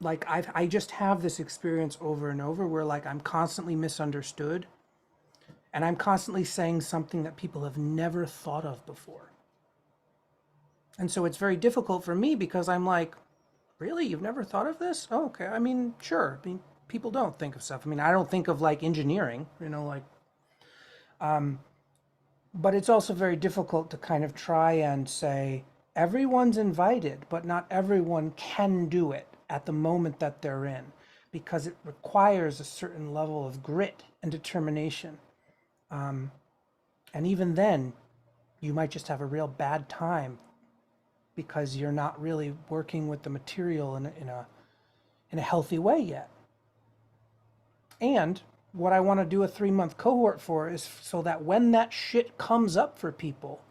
Speaker 1: Like I just have this experience over and over where like I'm constantly misunderstood and I'm constantly saying something that people have never thought of before. And so it's very difficult for me because I'm like, really? You've never thought of this? Oh, okay. I mean, sure. I mean, people don't think of stuff. I mean, I don't think of like engineering, you know, like, but it's also very difficult to kind of try and say, everyone's invited, but not everyone can do it at the moment that they're in, because it requires a certain level of grit and determination. And even then, you might just have a real bad time because you're not really working with the material in a healthy way yet. And what I want to do a 3-month cohort for is so that when that shit comes up for people,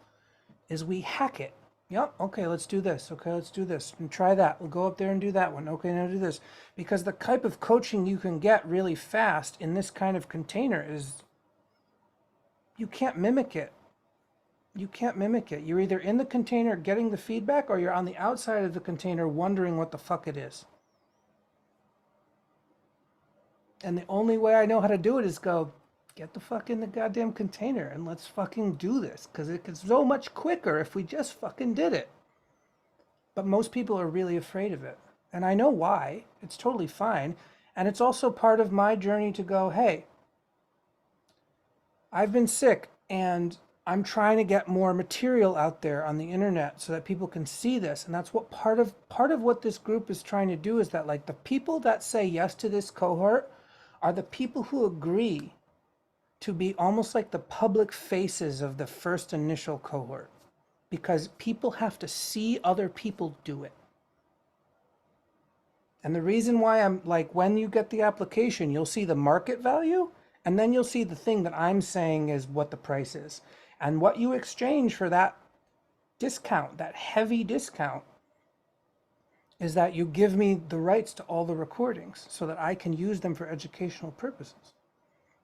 Speaker 1: is we hack it. Yep, okay, let's do this. Okay, let's do this. And try that. We'll go up there and do that one. Okay, now do this. Because the type of coaching you can get really fast in this kind of container is, you can't mimic it. You can't mimic it. You're either in the container getting the feedback or you're on the outside of the container wondering what the fuck it is. And the only way I know how to do it is go, get the fuck in the goddamn container and let's fucking do this. Because it gets so much quicker if we just fucking did it. But most people are really afraid of it. And I know why. It's totally fine. And it's also part of my journey to go, hey, I've been sick and I'm trying to get more material out there on the internet so that people can see this. And that's what part of what this group is trying to do is that like the people that say yes to this cohort are the people who agree to be almost like the public faces of the first initial cohort, because people have to see other people do it. And the reason why I'm like, when you get the application, you'll see the market value, and then you'll see the thing that I'm saying is what the price is. And what you exchange for that discount, that heavy discount, is that you give me the rights to all the recordings so that I can use them for educational purposes.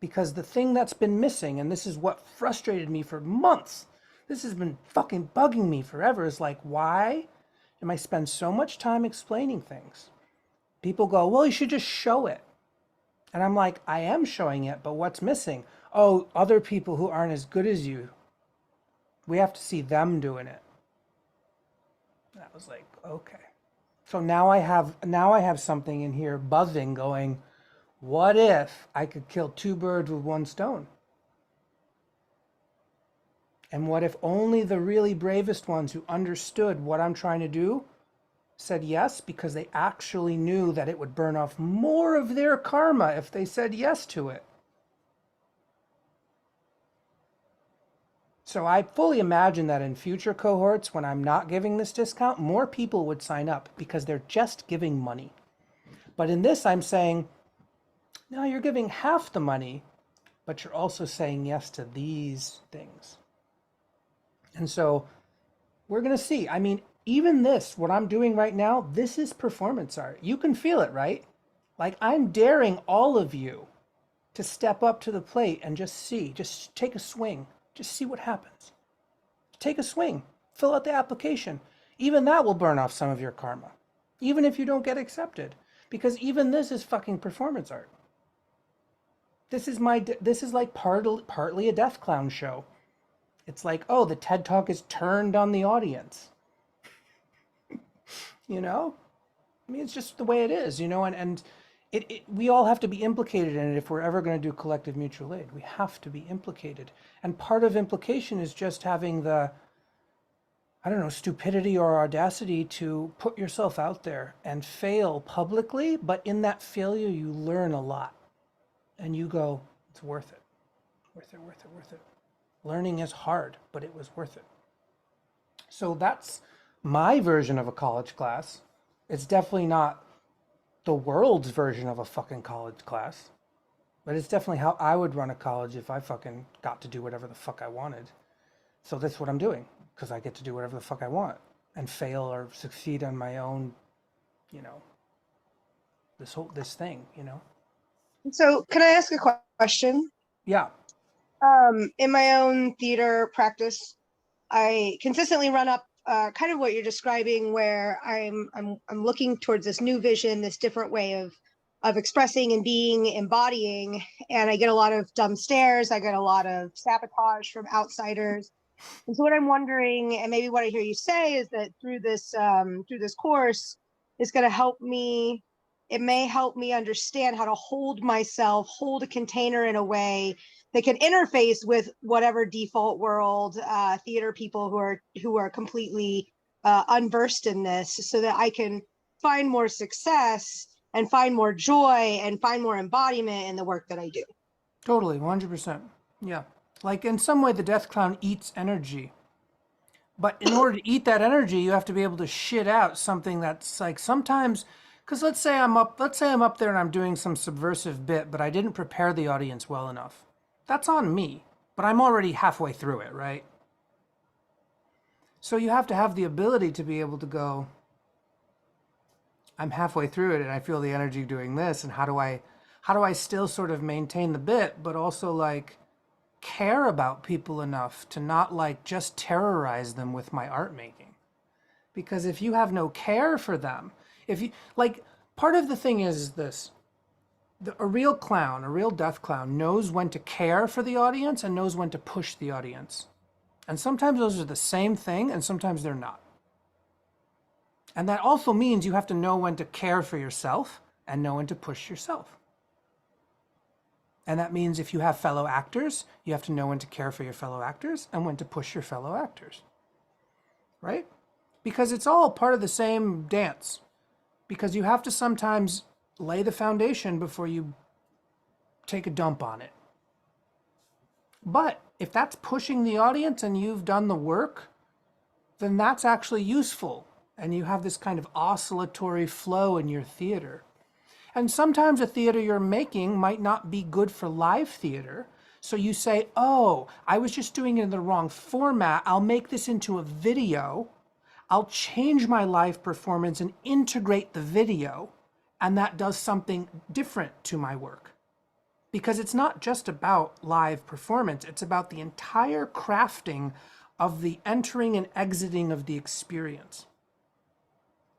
Speaker 1: Because the thing that's been missing, and this is what frustrated me for months, this has been fucking bugging me forever, is like, why am I spend so much time explaining things? People go, well, you should just show it. And I'm like, I am showing it, but what's missing? Oh, other people who aren't as good as you. We have to see them doing it. And I was like, okay. So now I have something in here buzzing going, What if I could kill two birds with one stone? And what if only the really bravest ones who understood what I'm trying to do said yes, because they actually knew that it would burn off more of their karma if they said yes to it? So I fully imagine that in future cohorts, when I'm not giving this discount, more people would sign up because they're just giving money. But in this, I'm saying, no, you're giving half the money, but you're also saying yes to these things. And so we're going to see. I mean, even this, what I'm doing right now, this is performance art. You can feel it, right? Like, I'm daring all of you to step up to the plate and just see, just take a swing, just see what happens. Take a swing, fill out the application. Even that will burn off some of your karma, even if you don't get accepted, because even this is fucking performance art. This is like partly a Deathclown show. It's like, oh, the TED Talk is turned on the audience. You know? I mean, it's just the way it is, you know, and we all have to be implicated in it if we're ever going to do collective mutual aid. We have to be implicated. And part of implication is just having the, I don't know, stupidity or audacity to put yourself out there and fail publicly, but in that failure, you learn a lot. And you go, it's worth it. Worth it, worth it, worth it. Learning is hard, but it was worth it. So that's my version of a college class. It's definitely not the world's version of a fucking college class, but it's definitely how I would run a college if I fucking got to do whatever the fuck I wanted. So that's what I'm doing, because I get to do whatever the fuck I want and fail or succeed on my own, you know, this thing, you know.
Speaker 4: So can I ask a question?
Speaker 1: Yeah.
Speaker 4: In my own theater practice, I consistently run up kind of what you're describing, where I'm looking towards this new vision, this different way of expressing and being, embodying, and I get a lot of dumb stares. I get a lot of sabotage from outsiders. And so what I'm wondering, and maybe what I hear you say, is that through this course, it's going to help me. It may help me understand how to hold myself, hold a container in a way that can interface with whatever default world theater people who are completely unversed in this, so that I can find more success and find more joy and find more embodiment in the work that I do.
Speaker 1: Totally, 100%. Yeah. Like, in some way, the Death Clown eats energy. But in order to eat that energy, you have to be able to shit out something that's like sometimes, because let's say I'm up there and I'm doing some subversive bit, but I didn't prepare the audience well enough. That's on me, but I'm already halfway through it, right? So you have to have the ability to be able to go, I'm halfway through it and I feel the energy doing this, and how do I still sort of maintain the bit, but also like care about people enough to not like just terrorize them with my art making? Because if you have no care for them, if you like, part of the thing is this: a real clown, a real death clown, knows when to care for the audience and knows when to push the audience. And sometimes those are the same thing, and sometimes they're not. And that also means you have to know when to care for yourself and know when to push yourself. And that means if you have fellow actors, you have to know when to care for your fellow actors and when to push your fellow actors. Right? Because it's all part of the same dance. Because you have to sometimes lay the foundation before you take a dump on it. But if that's pushing the audience and you've done the work, then that's actually useful. And you have this kind of oscillatory flow in your theater. And sometimes a theater you're making might not be good for live theater. So you say, oh, I was just doing it in the wrong format. I'll make this into a video. I'll change my live performance and integrate the video. And that does something different to my work. Because it's not just about live performance. It's about the entire crafting of the entering and exiting of the experience.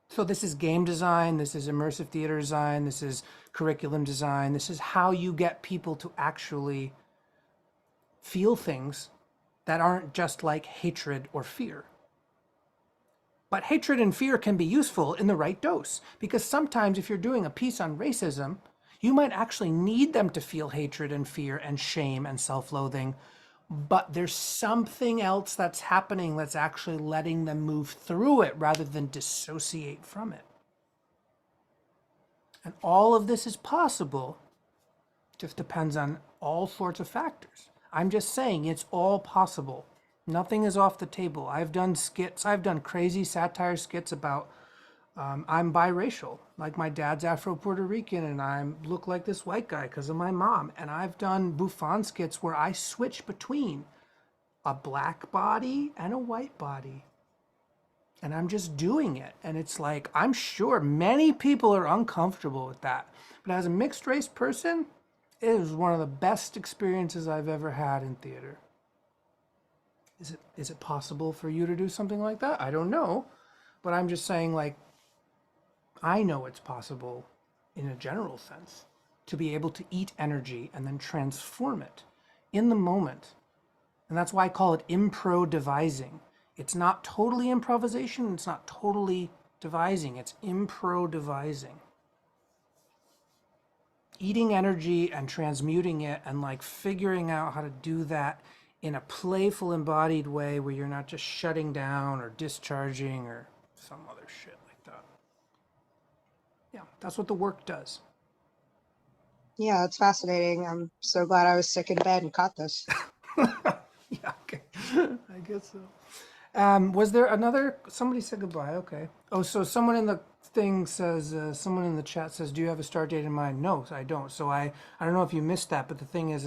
Speaker 1: So this is game design, this is immersive theater design, this is curriculum design, this is how you get people to actually feel things that aren't just like hatred or fear. But hatred and fear can be useful in the right dose, because sometimes if you're doing a piece on racism, You might actually need them to feel hatred and fear and shame and self-loathing, but there's something else that's happening that's actually letting them move through it rather than dissociate from it. And all of this is possible, just depends on all sorts of factors. I'm just saying it's all possible. Nothing is off the table. I've done skits, I've done crazy satire skits about I'm biracial, like my dad's Afro-Puerto Rican and I look like this white guy because of my mom. And I've done bouffon skits where I switch between a black body and a white body. And I'm just doing it. And it's like, I'm sure many people are uncomfortable with that. But as a mixed race person, it was one of the best experiences I've ever had in theater. Is it possible for you to do something like that? I don't know. But I'm just saying, like, I know it's possible in a general sense to be able to eat energy and then transform it in the moment. And that's why I call it impro-devising. It's not totally improvisation, it's not totally devising, it's impro-devising. Eating energy and transmuting it and like figuring out how to do that in a playful, embodied way where you're not just shutting down or discharging or some other shit like that. Yeah, that's what the work does.
Speaker 4: Yeah, it's fascinating. I'm so glad I was sick in bed and caught this.
Speaker 1: Yeah, okay. I guess so. Was there another, somebody said goodbye, okay. Oh, so someone in the thing says, someone in the chat says, do you have a start date in mind? No, I don't. So I don't know if you missed that, but the thing is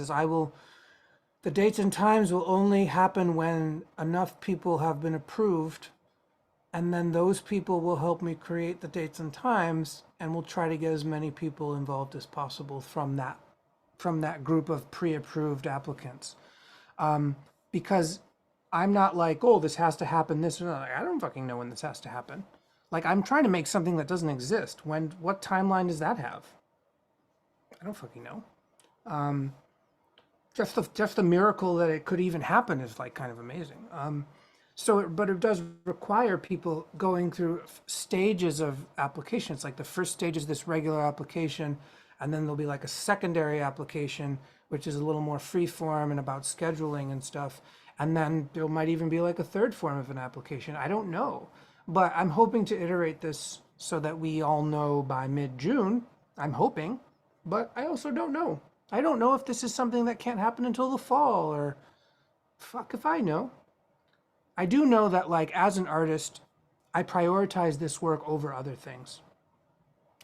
Speaker 1: the dates and times will only happen when enough people have been approved, and then those people will help me create the dates and times, and we'll try to get as many people involved as possible from that group of pre-approved applicants. Because I'm not like, oh, this has to happen this or that. I don't fucking know when this has to happen. Like, I'm trying to make something that doesn't exist. What timeline does that have? I don't fucking know. Just the miracle that it could even happen is like kind of amazing. But it does require people going through stages of application. It's like the first stage is this regular application, and then there'll be like a secondary application, which is a little more free form and about scheduling and stuff. And then there might even be like a third form of an application. I don't know. But I'm hoping to iterate this so that we all know by mid-June. I'm hoping. But I also don't know. I don't know if this is something that can't happen until the fall, or fuck if I know. I do know that, like, as an artist, I prioritize this work over other things.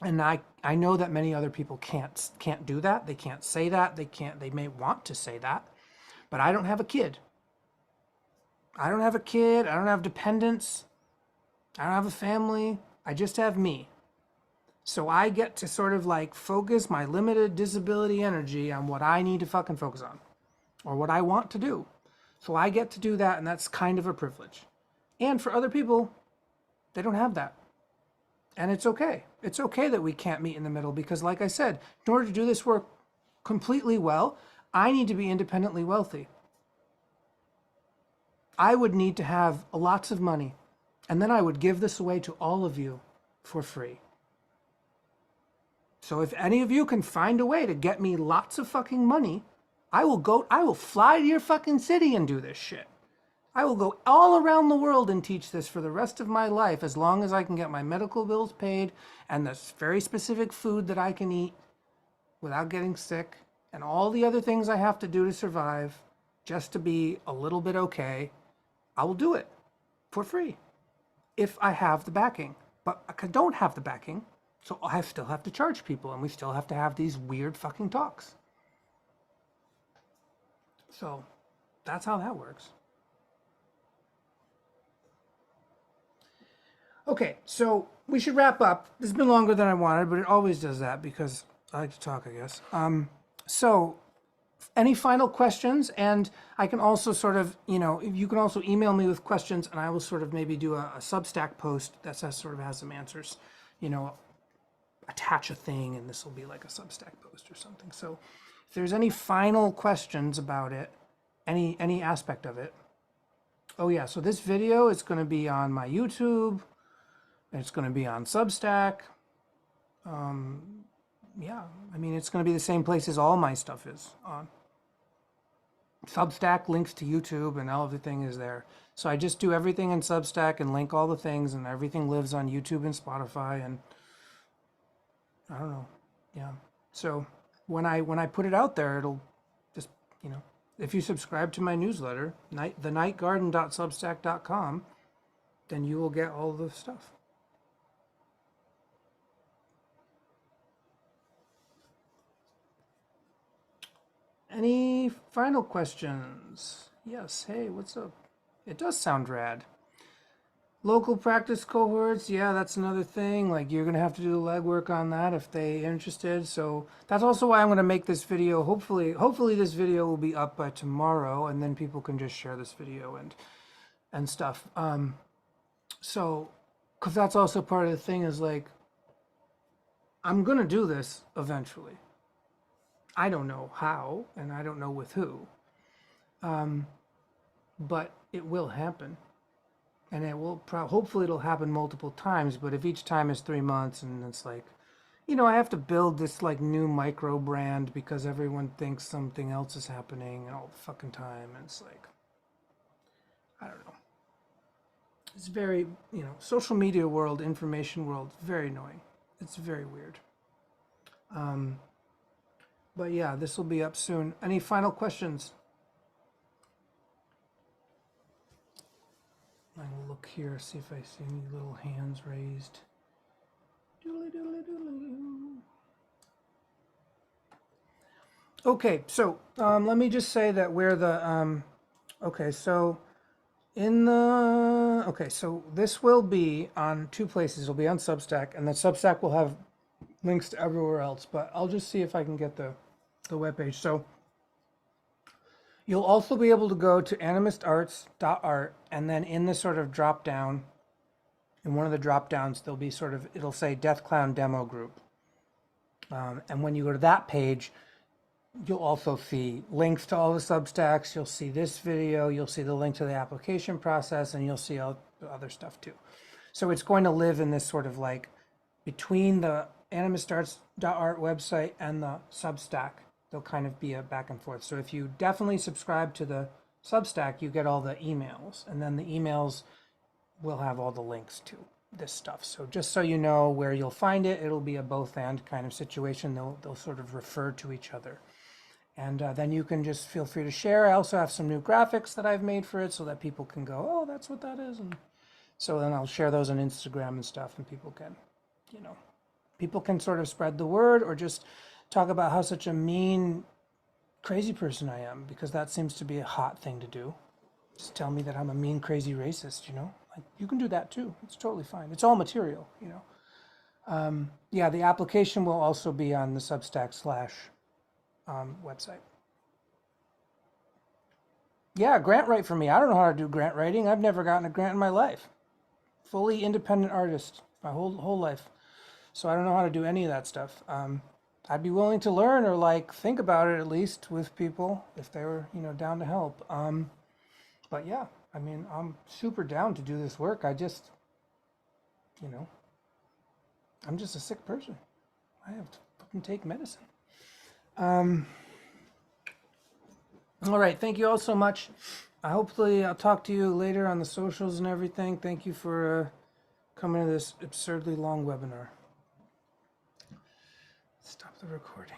Speaker 1: And I know that many other people can't do that. They can't say that. They may want to say that. But I don't have a kid. I don't have a kid. I don't have dependents. I don't have a family. I just have me. So I get to sort of like focus my limited disability energy on what I need to fucking focus on, or what I want to do. So I get to do that, and that's kind of a privilege. And for other people, they don't have that. And it's okay. It's okay that we can't meet in the middle, because like I said, in order to do this work completely well, I need to be independently wealthy. I would need to have lots of money, and then I would give this away to all of you for free. So if any of you can find a way to get me lots of fucking money, I will fly to your fucking city and do this shit. I will go all around the world and teach this for the rest of my life, as long as I can get my medical bills paid and this very specific food that I can eat without getting sick, and all the other things I have to do to survive just to be a little bit okay. I will do it for free if I have the backing. But I don't have the backing, so I still have to charge people, and we still have to have these weird fucking talks. So that's how that works. Okay, so we should wrap up. This has been longer than I wanted, but it always does that because I like to talk, I guess. So any final questions? And I can also sort of, you can also email me with questions, and I will sort of maybe do a Substack post that sort of has some answers, attach a thing, and this will be like a Substack post or something. So if there's any final questions about it, any aspect of it. Oh yeah, so this video is going to be on my YouTube. It's going to be on Substack. yeah, I mean, it's going to be the same place as all my stuff is on. Substack links to YouTube and everything is there. So I just do everything in Substack and link all the things, and everything lives on YouTube and Spotify, and I don't know. Yeah. So when I put it out there, it'll just, if you subscribe to my newsletter, thenightgarden.substack.com, then you will get all the stuff. Any final questions? Yes. Hey, what's up? It does sound rad. Local practice cohorts, yeah, that's another thing. Like, you're gonna have to do the legwork on that if they're interested. So that's also why I'm gonna make this video. Hopefully this video will be up by tomorrow, and then people can just share this video and stuff. So, because that's also part of the thing is like, I'm gonna do this eventually. I don't know how, and I don't know with who, but it will happen. And it will hopefully it'll happen multiple times, but if each time is 3 months and it's like, I have to build this like new micro brand because everyone thinks something else is happening all the fucking time. And it's like, I don't know. It's very, social media world, information world, very annoying. It's very weird. But yeah, this will be up soon. Any final questions? I'm gonna look here, see if I see any little hands raised. Doodly doodly doodly. Okay, so let me just say that we're the okay, so so this will be on 2 places. It'll be on Substack, and the Substack will have links to everywhere else, but I'll just see if I can get the webpage. So you'll also be able to go to animistarts.art, and then in the sort of drop down, in one of the drop downs, there'll be it'll say Deathclown Demo Group. And when you go to that page, you'll also see links to all the Substacks. You'll see this video, you'll see the link to the application process, and you'll see all the other stuff too. So it's going to live in this sort of like between the animistarts.art website and the Substack. There'll kind of be a back and forth. So if you definitely subscribe to the Substack, you get all the emails, and then the emails will have all the links to this stuff. So just so you know where you'll find it, it'll be a both and kind of situation. They'll sort of refer to each other. And then you can just feel free to share. I also have some new graphics that I've made for it so that people can go, oh, that's what that is. And so then I'll share those on Instagram and stuff, and people can sort of spread the word or just talk about how such a mean, crazy person I am, because that seems to be a hot thing to do. Just tell me that I'm a mean, crazy racist, Like, you can do that too. It's totally fine. It's all material, Yeah, the application will also be on the Substack / website. Yeah, grant write for me. I don't know how to do grant writing. I've never gotten a grant in my life. Fully independent artist my whole life. So I don't know how to do any of that stuff. I'd be willing to learn or like think about it at least with people if they were, down to help. But yeah, I mean, I'm super down to do this work. I just, I'm just a sick person. I have to fucking take medicine. All right, thank you all so much. Hopefully I'll talk to you later on the socials and everything. Thank you for coming to this absurdly long webinar. Stop the recording.